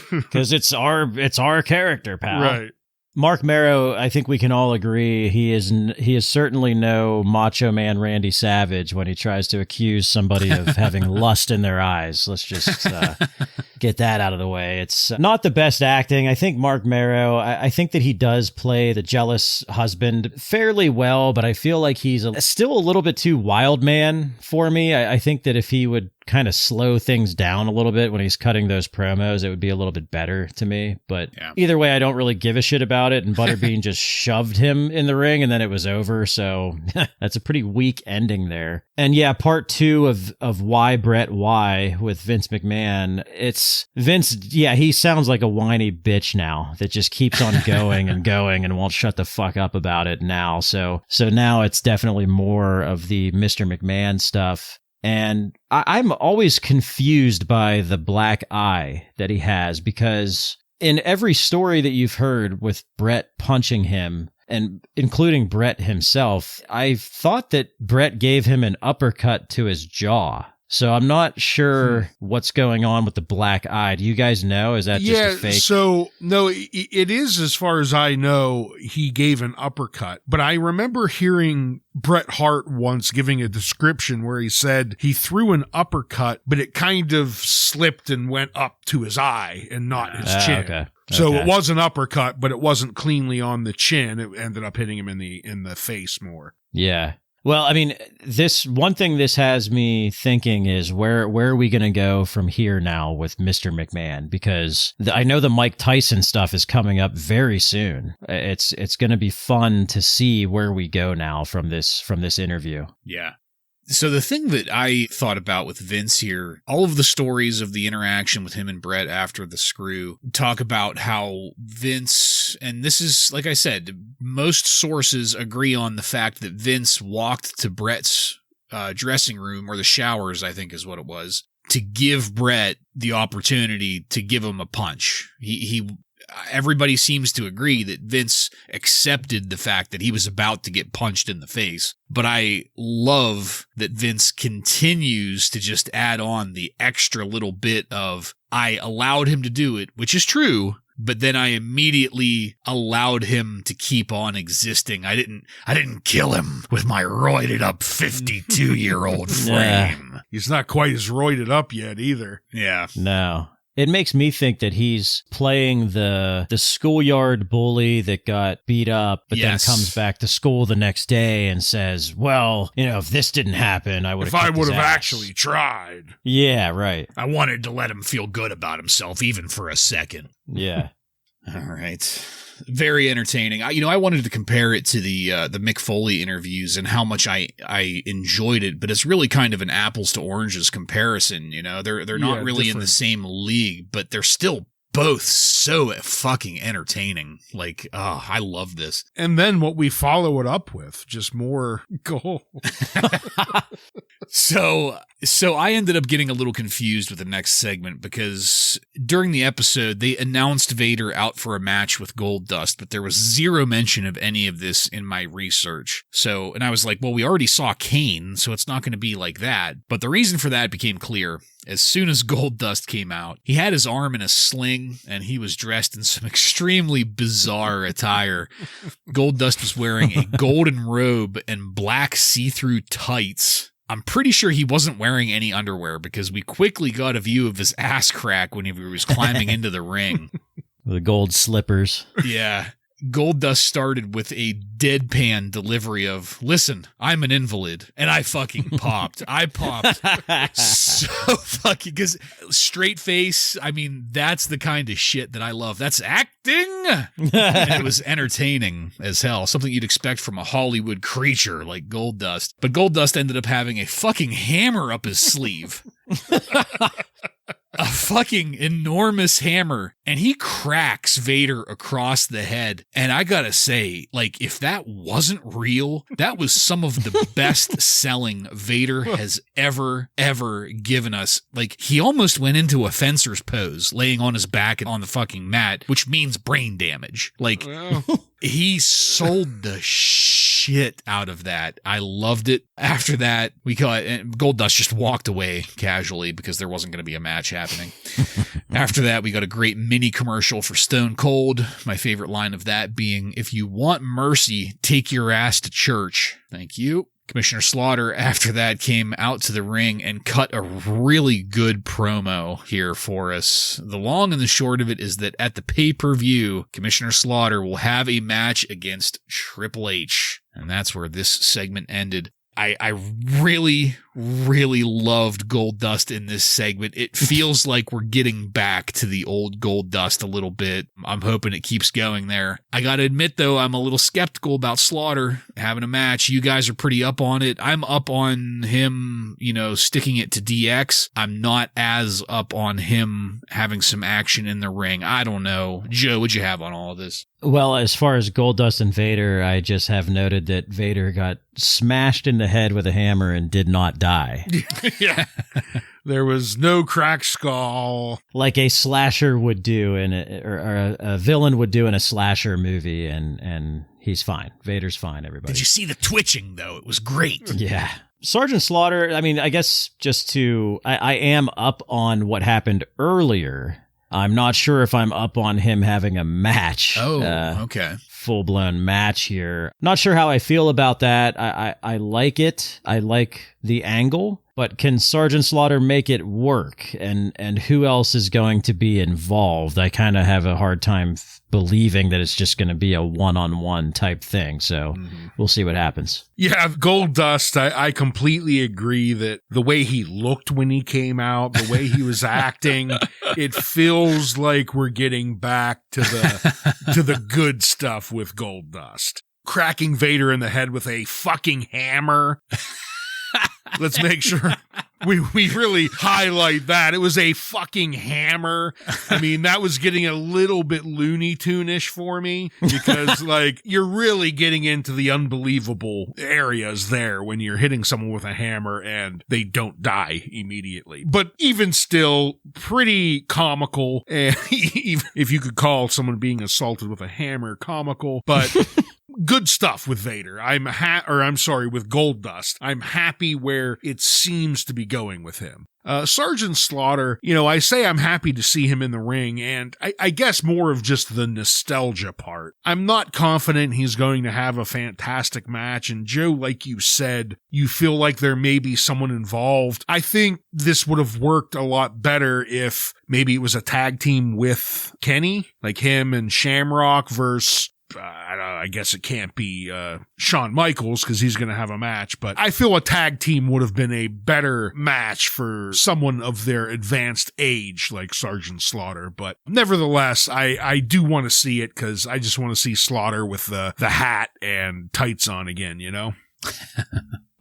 Because it's our character, pal. Right. Marc Mero, I think we can all agree he is certainly no Macho Man Randy Savage when he tries to accuse somebody of having lust in their eyes. Let's just get that out of the way. It's not the best acting. I think Marc Mero, I think that he does play the jealous husband fairly well, but I feel like he's still a little bit too wild man for me. I think that if he would kind of slow things down a little bit when he's cutting those promos, it would be a little bit better to me. But either way, I don't really give a shit about it. And Butterbean just shoved him in the ring and then it was over. So that's a pretty weak ending there. And yeah, part 2 of Why Bret Why with Vince McMahon. It's Vince. Yeah, he sounds like a whiny bitch now that just keeps on going and going and won't shut the fuck up about it now. So now it's definitely more of the Mr. McMahon stuff. And I'm always confused by the black eye that he has, because in every story that you've heard with Bret punching him, and including Bret himself, I thought that Bret gave him an uppercut to his jaw. So I'm not sure what's going on with the black eye. Do you guys know? Is that just a fake? So no, it is, as far as I know, he gave an uppercut. But I remember hearing Bret Hart once giving a description where he said he threw an uppercut, but it kind of slipped and went up to his eye and not his chin. Okay. So it was an uppercut, but it wasn't cleanly on the chin. It ended up hitting him in the face more. Yeah. Well, I mean, this one thing this has me thinking is where are we going to go from here now with Mr. McMahon? Because I know the Mike Tyson stuff is coming up very soon. It's going to be fun to see where we go now from this interview. Yeah. So the thing that I thought about with Vince here, all of the stories of the interaction with him and Bret after the screw talk about how Vince, and this is, like I said, most sources agree on the fact that Vince walked to Bret's dressing room, or the showers, I think is what it was, to give Bret the opportunity to give him a punch. Everybody seems to agree that Vince accepted the fact that he was about to get punched in the face. But I love that Vince continues to just add on the extra little bit of, I allowed him to do it, which is true, but then I immediately allowed him to keep on existing. I didn't kill him with my roided up 52-year-old frame. He's not quite as roided up yet either. Yeah. No. It makes me think that he's playing the schoolyard bully that got beat up, but then comes back to school the next day and says, well, if this didn't happen, I would have actually tried. Yeah, right. I wanted to let him feel good about himself, even for a second. Yeah. All right. Very entertaining. I wanted to compare it to the Mick Foley interviews and how much I enjoyed it, but it's really kind of an apples to oranges comparison. They're not really different in the same league, but they're still both so fucking entertaining. Like, I love this. And then what we follow it up with, just more gold. So I ended up getting a little confused with the next segment because during the episode, they announced Vader out for a match with Goldust, but there was zero mention of any of this in my research. And I was like, well, we already saw Kane, so it's not going to be like that. But the reason for that became clear. As soon as Goldust came out, he had his arm in a sling, and he was dressed in some extremely bizarre attire. Goldust was wearing a golden robe and black see-through tights. I'm pretty sure he wasn't wearing any underwear because we quickly got a view of his ass crack when he was climbing into the ring. The gold slippers. Yeah. Goldust started with a deadpan delivery of, listen, I'm an invalid. And I fucking popped. I popped so fucking, because straight face, that's the kind of shit that I love. That's acting. And it was entertaining as hell. Something you'd expect from a Hollywood creature like Goldust. But Goldust ended up having a fucking hammer up his sleeve. A fucking enormous hammer, and he cracks Vader across the head. And I gotta say, if that wasn't real, that was some of the best selling Vader has ever given us. He almost went into a fencer's pose, laying on his back and on the fucking mat, which means brain damage. He sold the shit out of that. I loved it. After that, Goldust just walked away casually because there wasn't going to be a match happening. After that, we got a great mini commercial for Stone Cold. My favorite line of that being, if you want mercy, take your ass to church. Thank you. Commissioner Slaughter, after that, came out to the ring and cut a really good promo here for us. The long and the short of it is that at the pay-per-view, Commissioner Slaughter will have a match against Triple H. And that's where this segment ended. I really, really loved Goldust in this segment. It feels like we're getting back to the old Goldust a little bit. I'm hoping it keeps going there. I gotta admit, though, I'm a little skeptical about Slaughter having a match. You guys are pretty up on it. I'm up on him, sticking it to DX. I'm not as up on him having some action in the ring. I don't know. Joe, what'd you have on all of this? Well, as far as Goldust and Vader, I just have noted that Vader got smashed in the head with a hammer and did not die. Yeah. There was no cracked skull. Like a slasher would do or a villain would do in a slasher movie, and he's fine. Vader's fine, everybody. Did you see the twitching, though? It was great. Yeah. Sergeant Slaughter, I guess I am up on what happened earlier. I'm not sure if I'm up on him having a match. Oh, okay. Full-blown match here. Not sure how I feel about that. I like it. I like the angle. But can Sergeant Slaughter make it work? And who else is going to be involved? I kind of have a hard time believing that it's just going to be a one-on-one type thing. So we'll see what happens. Yeah, Goldust, I completely agree that the way he looked when he came out, the way he was acting, it feels like we're getting back to the good stuff with Goldust. Cracking Vader in the head with a fucking hammer. Let's make sure we really highlight that. It was a fucking hammer. I mean, that was getting a little bit Looney Tune-ish for me because, like, you're really getting into the unbelievable areas there when you're hitting someone with a hammer and they don't die immediately. But even still, pretty comical. And even if you could call someone being assaulted with a hammer comical, but good stuff with Vader. With Goldust. I'm happy where it seems to be going with him. Sergeant Slaughter, I say I'm happy to see him in the ring, and I guess more of just the nostalgia part. I'm not confident he's going to have a fantastic match, and Joe, like you said, you feel like there may be someone involved. I think this would have worked a lot better if maybe it was a tag team with Kenny, like him and Shamrock versus I guess it can't be Shawn Michaels because he's going to have a match, but I feel a tag team would have been a better match for someone of their advanced age like Sergeant Slaughter. But nevertheless, I do want to see it because I just want to see Slaughter with the hat and tights on again,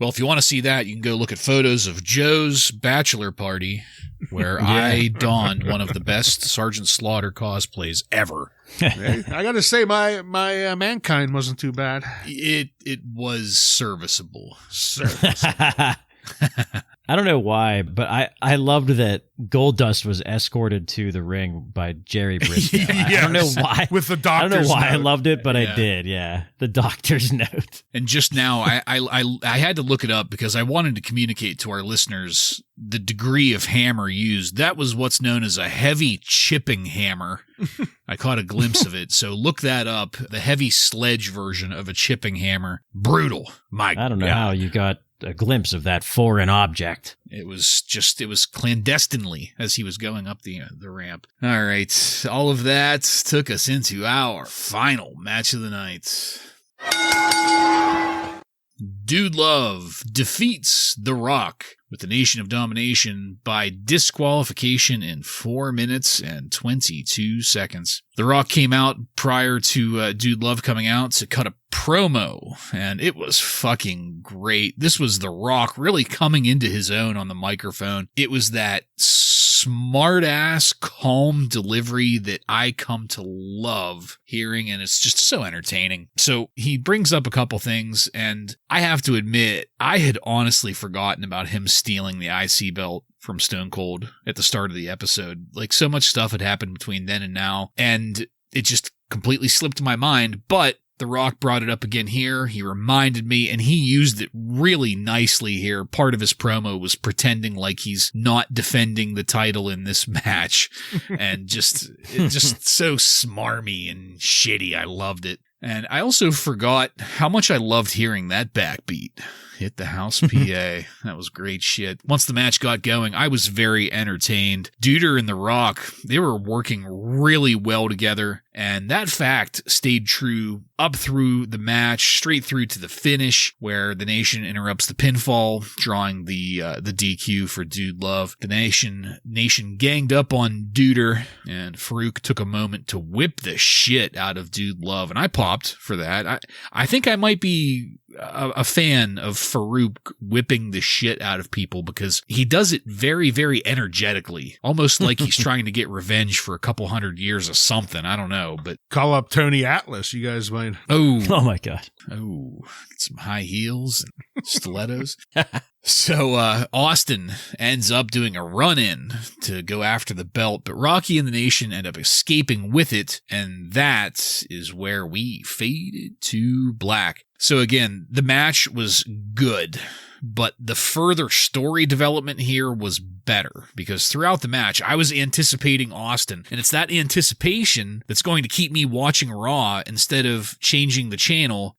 Well, if you want to see that, you can go look at photos of Joe's bachelor party where I donned one of the best Sergeant Slaughter cosplays ever. I got to say, my Mankind wasn't too bad. It was serviceable. I don't know why, but I loved that Goldust was escorted to the ring by Jerry Briscoe. I don't know why. With the doctor's I don't know why note. I loved it, but I did, yeah. The doctor's note. And just now, I had to look it up because I wanted to communicate to our listeners the degree of hammer used. That was what's known as a heavy chipping hammer. I caught a glimpse of it, so look that up. The heavy sledge version of a chipping hammer. Brutal. I don't know how you got a glimpse of that foreign object. It was clandestinely as he was going up the ramp. All right. All of that took us into our final match of the night. Dude Love defeats The Rock with the Nation of Domination by disqualification in 4 minutes and 22 seconds. The Rock came out prior to Dude Love coming out to cut a promo, and it was fucking great. This was The Rock really coming into his own on the microphone. It was that smart-ass, calm delivery that I come to love hearing, and it's just so entertaining. So he brings up a couple things, and I have to admit, I had honestly forgotten about him stealing the IC belt from Stone Cold at the start of the episode. Like, so much stuff had happened between then and now, and it just completely slipped my mind, but The Rock brought it up again here. He reminded me, and he used it really nicely here. Part of his promo was pretending like he's not defending the title in this match, and just so smarmy and shitty. I loved it. And I also forgot how much I loved hearing that backbeat. Hit the house PA. That was great shit. Once the match got going, I was very entertained. Duder and The Rock, they were working really well together, and that fact stayed true up through the match, straight through to the finish, where the Nation interrupts the pinfall, drawing the DQ for Dude Love. The Nation ganged up on Duder, and Farouk took a moment to whip the shit out of Dude Love, and I popped for that. I think I might be a fan of Farouk whipping the shit out of people because he does it very, very energetically, almost like he's trying to get revenge for a couple 100 years of something. I don't know, but call up Tony Atlas. You guys mind? Oh my God. Oh, get some high heels and stilettos. So Austin ends up doing a run-in to go after the belt, but Rocky and the Nation end up escaping with it, and that is where we faded to black. So again, the match was good, but the further story development here was better, because throughout the match, I was anticipating Austin, and it's that anticipation that's going to keep me watching Raw instead of changing the channel,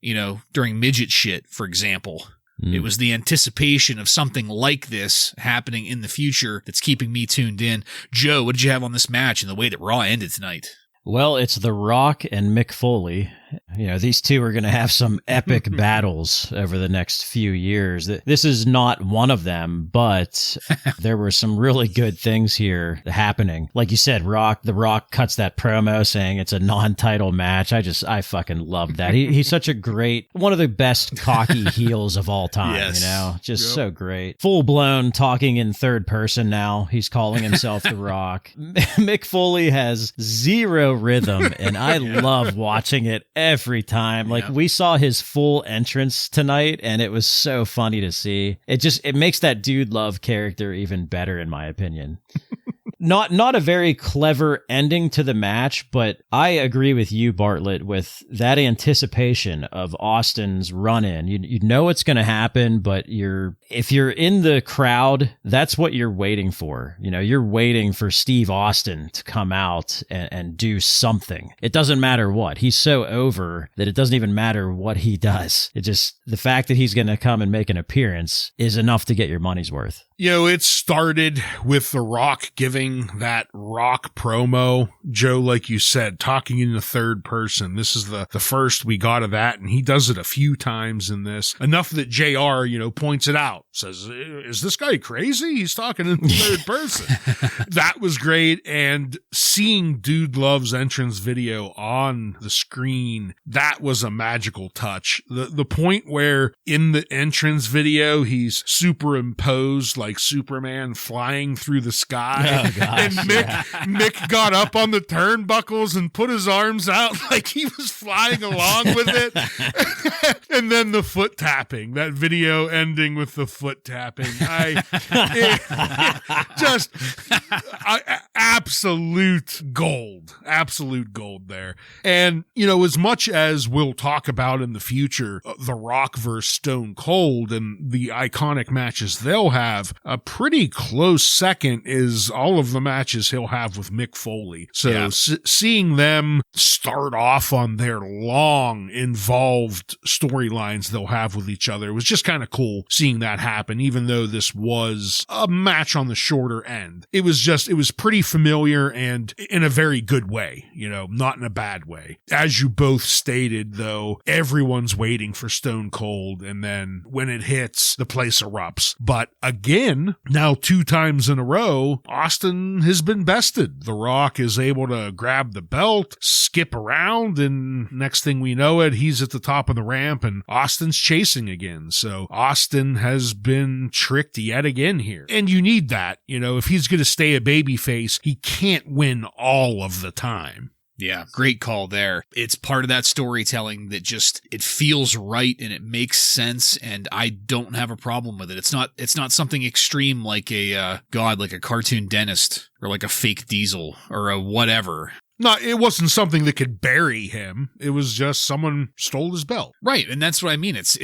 during midget shit, for example. It was the anticipation of something like this happening in the future that's keeping me tuned in. Joe, what did you have on this match and the way that Raw ended tonight? Well, it's The Rock and Mick Foley, You know, these two are going to have some epic battles over the next few years. This is not one of them, but there were some really good things here happening. Like you said, The Rock cuts that promo saying it's a non-title match. I fucking love that. He's such a great, one of the best cocky heels of all time, yes. You know, just so great. Full blown talking in third person now. He's calling himself The Rock. Mick Foley has zero rhythm, and I love watching it every time. Like, we saw his full entrance tonight, and it was so funny to see. It makes that Dude Love character even better, in my opinion. Not a very clever ending to the match, but I agree with you, Bartlett, with that anticipation of Austin's run-in. You know it's going to happen, but if you're in the crowd, that's what you're waiting for. You know, you're waiting for Steve Austin to come out and do something. It doesn't matter what. He's so over that it doesn't even matter what he does. It just, the fact that he's going to come and make an appearance is enough to get your money's worth. You know, it started with The Rock giving that Rock promo. Joe, like you said, talking in the third person. This is the first we got of that, and he does it a few times in this. Enough that JR, points it out. Says, is this guy crazy? He's talking in the third person. That was great. And seeing Dude Love's entrance video on the screen, that was a magical touch. The point where in the entrance video, he's superimposed like Superman flying through the sky. Oh, gosh, and Mick got up on the turnbuckles and put his arms out like he was flying along with it. And then the foot tapping, that video ending with the foot tapping. Absolute gold there. And, as much as we'll talk about in the future, The Rock versus Stone Cold and the iconic matches they'll have, a pretty close second is all of the matches he'll have with Mick Foley. So seeing them start off on their long, involved storylines they'll have with each other was just kind of cool seeing that happen, even though this was a match on the shorter end. It was pretty familiar and in a very good way, not in a bad way. As you both stated, though, everyone's waiting for Stone Cold, and then when it hits, the place erupts. But again, now 2 times in a row, Austin has been bested. The Rock is able to grab the belt, skip around, and next thing we know it, he's at the top of the ramp and Austin's chasing again. So Austin has been tricked yet again here. And you need that. If he's going to stay a babyface, he can't win all of the time. Yeah, great call there. It's part of that storytelling that it feels right and it makes sense, and I don't have a problem with it. It's not something extreme like like a cartoon dentist or like a fake Diesel or a whatever. No, it wasn't something that could bury him. It was just someone stole his belt. Right, and that's what I mean. It's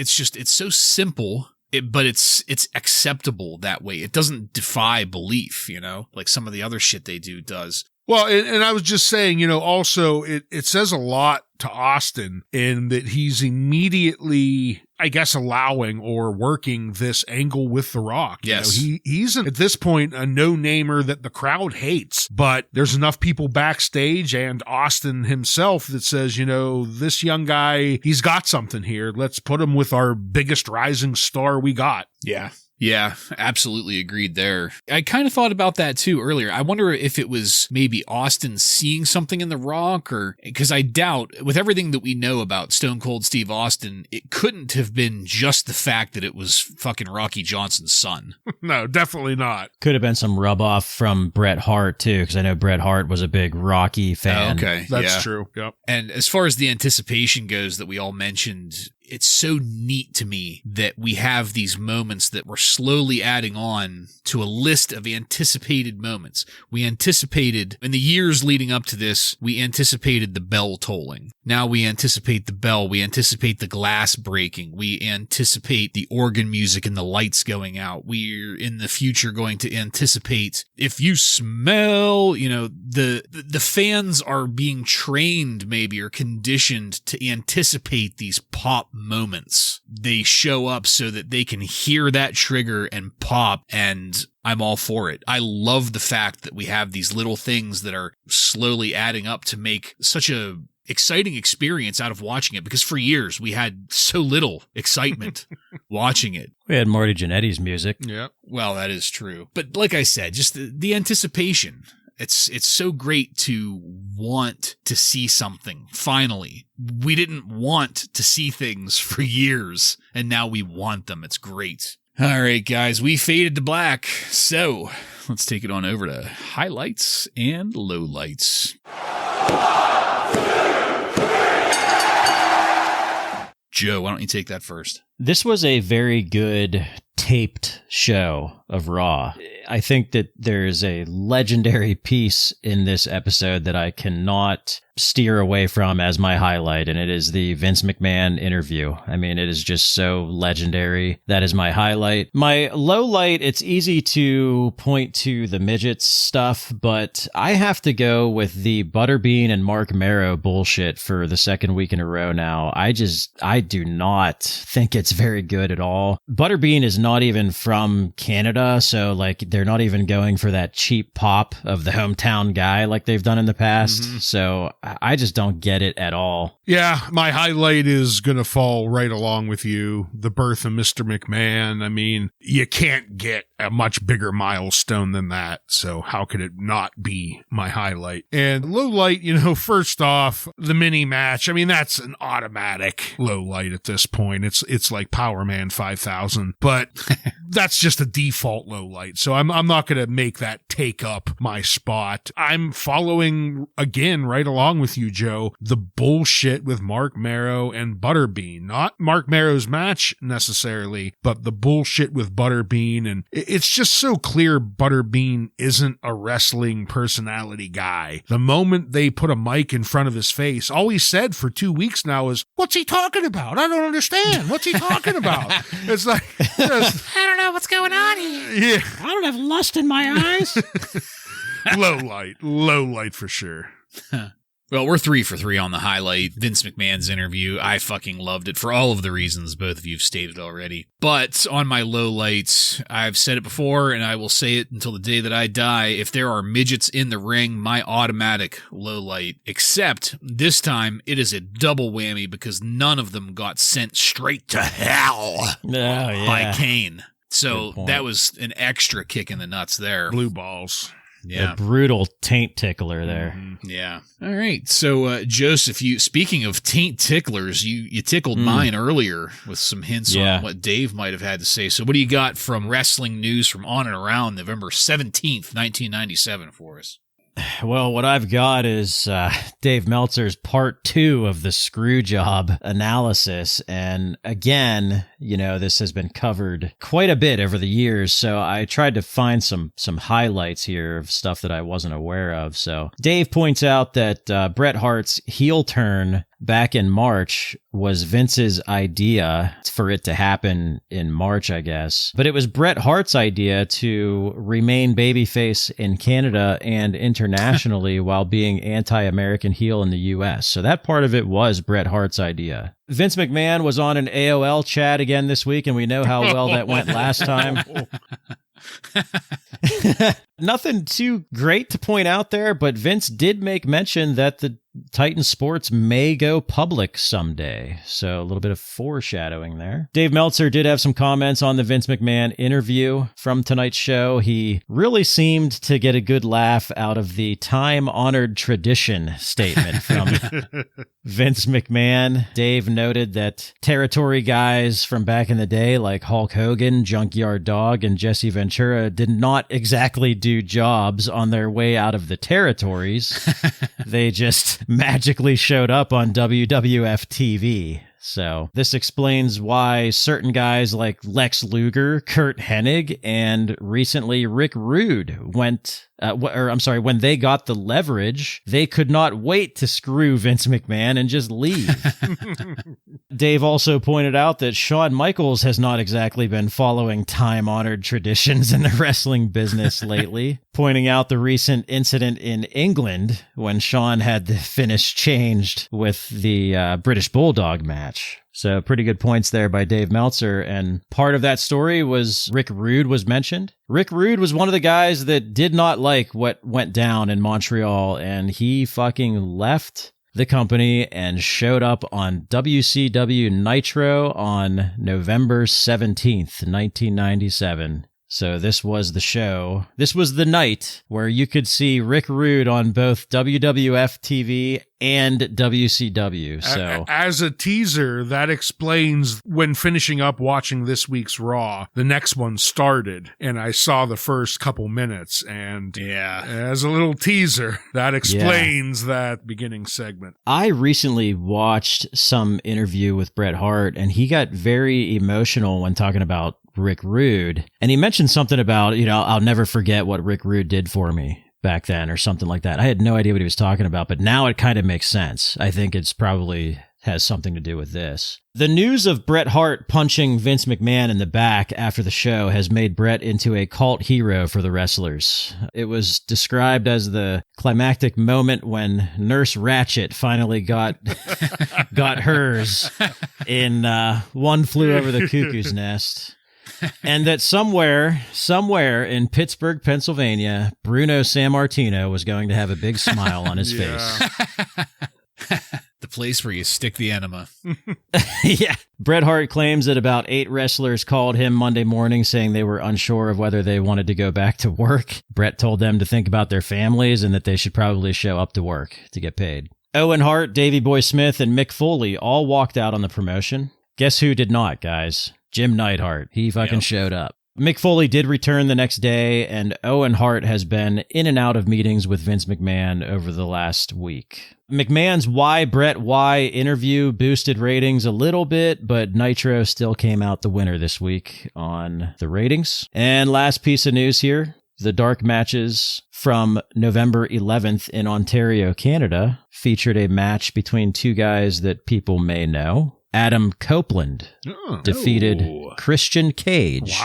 so simple. But it's acceptable that way. It doesn't defy belief, like some of the other shit they do does. Well, and I was just saying, also it says a lot to Austin in that he's immediately, I guess, allowing or working this angle with The Rock. Yes. He's at this point a no-namer that the crowd hates, but there's enough people backstage and Austin himself that says, this young guy, he's got something here. Let's put him with our biggest rising star we got. Yeah. Yeah, absolutely agreed there. I kind of thought about that too earlier. I wonder if it was maybe Austin seeing something in The Rock, or because I doubt, with everything that we know about Stone Cold Steve Austin, it couldn't have been just the fact that it was fucking Rocky Johnson's son. No, definitely not. Could have been some rub off from Bret Hart too, because I know Bret Hart was a big Rocky fan. Oh, okay, that's true. Yep. And as far as the anticipation goes that we all mentioned, it's so neat to me that we have these moments that we're slowly adding on to a list of anticipated moments. We anticipated, in the years leading up to this, we anticipated the bell tolling. Now we anticipate the bell. We anticipate the glass breaking. We anticipate the organ music and the lights going out. We're in the future going to anticipate, if you smell, the fans are being trained maybe or conditioned to anticipate these pop moments. They show up so that they can hear that trigger and pop, and I'm all for it. I love the fact that we have these little things that are slowly adding up to make such a exciting experience out of watching it because for years we had so little excitement watching it. We had Marty Jannetty's music. Yeah. Well, that is true. But like I said, just the anticipation. It's so great to want to see something, finally. We didn't want to see things for years, and now we want them. It's great. All right, guys, we faded to black, so let's take it on over to highlights and lowlights. Joe, why don't you take that first? This was a very good taped show of Raw. I think that there's a legendary piece in this episode that I cannot steer away from as my highlight, and it is the Vince McMahon interview. I mean, it is just so legendary. That is my highlight. My low light, it's easy to point to the midgets stuff, but I have to go with the Butterbean and Marc Mero bullshit for the second week in a row now. I do not think it's very good at all. Butterbean is not even from Canada, so like they're not even going for that cheap pop of the hometown guy like they've done in the past. Mm-hmm. So I just don't get it at all. Yeah, my highlight is going to fall right along with you. The birth of Mr. McMahon. I mean, you can't get a much bigger milestone than that. So how could it not be my highlight? And low light, first off, the mini match. I mean, that's an automatic low light at this point. It's like Power Man 5000, but that's just a default low light. So I'm not going to make that take up my spot. I'm following again right along with you, Joe, the bullshit with Marc Mero and Butterbean. Not Marc Mero's match necessarily, but the bullshit with Butterbean. And it's just so clear Butterbean isn't a wrestling personality guy. The moment they put a mic in front of his face, all he said for 2 weeks now is, "What's he talking about? I don't understand. What's he talking about?" It's like, I don't know what's going on here. Yeah. I don't have lust in my eyes. Low light for sure. Well, we're 3 for 3 on the highlight. Vince McMahon's interview. I fucking loved it for all of the reasons both of you have stated already. But on my low lights, I've said it before and I will say it until the day that I die. If there are midgets in the ring, my automatic low light. Except this time it is a double whammy because none of them got sent straight to hell by Kane. So that was an extra kick in the nuts there. Blue balls. Yeah. A brutal taint tickler there. Mm-hmm. Yeah. All right. So, Joseph, speaking of taint ticklers, you tickled mine earlier with some hints on what Dave might have had to say. So what do you got from wrestling news from on and around November 17th, 1997 for us? Well, what I've got is Dave Meltzer's part 2 of the Screwjob analysis. And again, this has been covered quite a bit over the years. So I tried to find some highlights here of stuff that I wasn't aware of. So Dave points out that Bret Hart's heel turn back in March was Vince's idea for it to happen in March, I guess. But it was Bret Hart's idea to remain babyface in Canada and internationally while being anti-American heel in the U.S. So that part of it was Bret Hart's idea. Vince McMahon was on an AOL chat again this week, and we know how well that went last time. Nothing too great to point out there, but Vince did make mention that the Titan Sports may go public someday. So a little bit of foreshadowing there. Dave Meltzer did have some comments on the Vince McMahon interview from tonight's show. He really seemed to get a good laugh out of the time-honored tradition statement from Vince McMahon. Dave noted that territory guys from back in the day like Hulk Hogan, Junkyard Dog, and Jesse Ventura did not exactly do jobs on their way out of the territories. They just magically showed up on WWF TV. So this explains why certain guys like Lex Luger, Kurt Hennig, and recently Rick Rude when they got the leverage, they could not wait to screw Vince McMahon and just leave. Dave also pointed out that Shawn Michaels has not exactly been following time-honored traditions in the wrestling business lately, pointing out the recent incident in England when Shawn had the finish changed with the British Bulldog match. So pretty good points there by Dave Meltzer. And part of that story was Rick Rude was mentioned. Rick Rude was one of the guys that did not like what went down in Montreal, and he fucking left the company and showed up on WCW Nitro on November 17th, 1997. So this was the show. This was the night where you could see Rick Rude on both WWF TV and WCW. So as a teaser, that explains when finishing up watching this week's Raw, the next one started and I saw the first couple minutes, and as a little teaser, that explains that beginning segment. I recently watched some interview with Bret Hart, and he got very emotional when talking about Rick Rude. And he mentioned something about, I'll never forget what Rick Rude did for me back then or something like that. I had no idea what he was talking about, but now it kind of makes sense. I think it's probably has something to do with this. The news of Bret Hart punching Vince McMahon in the back after the show has made Bret into a cult hero for the wrestlers. It was described as the climactic moment when Nurse Ratchet finally got hers in One Flew Over the Cuckoo's Nest. And that somewhere in Pittsburgh, Pennsylvania, Bruno Sammartino was going to have a big smile on his face. The place where you stick the enema. Yeah. Bret Hart claims that about 8 wrestlers called him Monday morning saying they were unsure of whether they wanted to go back to work. Bret told them to think about their families and that they should probably show up to work to get paid. Owen Hart, Davey Boy Smith, and Mick Foley all walked out on the promotion. Guess who did not, guys? Jim Neidhart. He fucking showed up. Mick Foley did return the next day, and Owen Hart has been in and out of meetings with Vince McMahon over the last week. McMahon's Why Bret Why interview boosted ratings a little bit, but Nitro still came out the winner this week on the ratings. And last piece of news here, the dark matches from November 11th in Ontario, Canada, featured a match between 2 guys that people may know. Adam Copeland defeated Christian Cage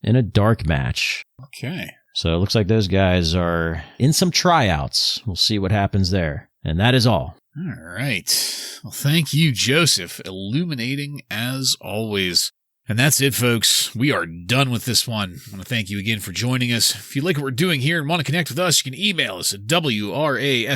in a dark match. Okay. So it looks like those guys are in some tryouts. We'll see what happens there. And that is all. All right. Well, thank you, Joseph. Illuminating as always. And that's it, folks. We are done with this one. I want to thank you again for joining us. If you like what we're doing here and want to connect with us, you can email us at WRASSLINRAW.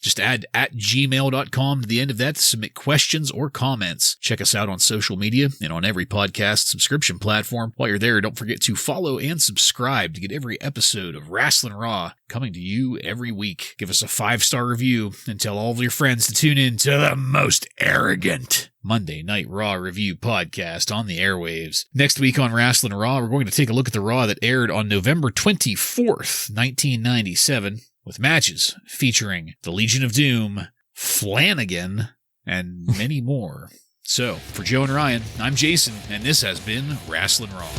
Just add @gmail.com to the end of that to submit questions or comments. Check us out on social media and on every podcast subscription platform. While you're there, don't forget to follow and subscribe to get every episode of Wrasslin Raw coming to you every week. Give us a 5-star review and tell all of your friends to tune in to the most arrogant Monday Night Raw review podcast on the airwaves. Next week on Wrasslin Raw, we're going to take a look at the Raw that aired on November 24th, 1997, with matches featuring the Legion of Doom, Flanagan, and many more. So, for Joe and Ryan, I'm Jason, and this has been Wrasslin Raw.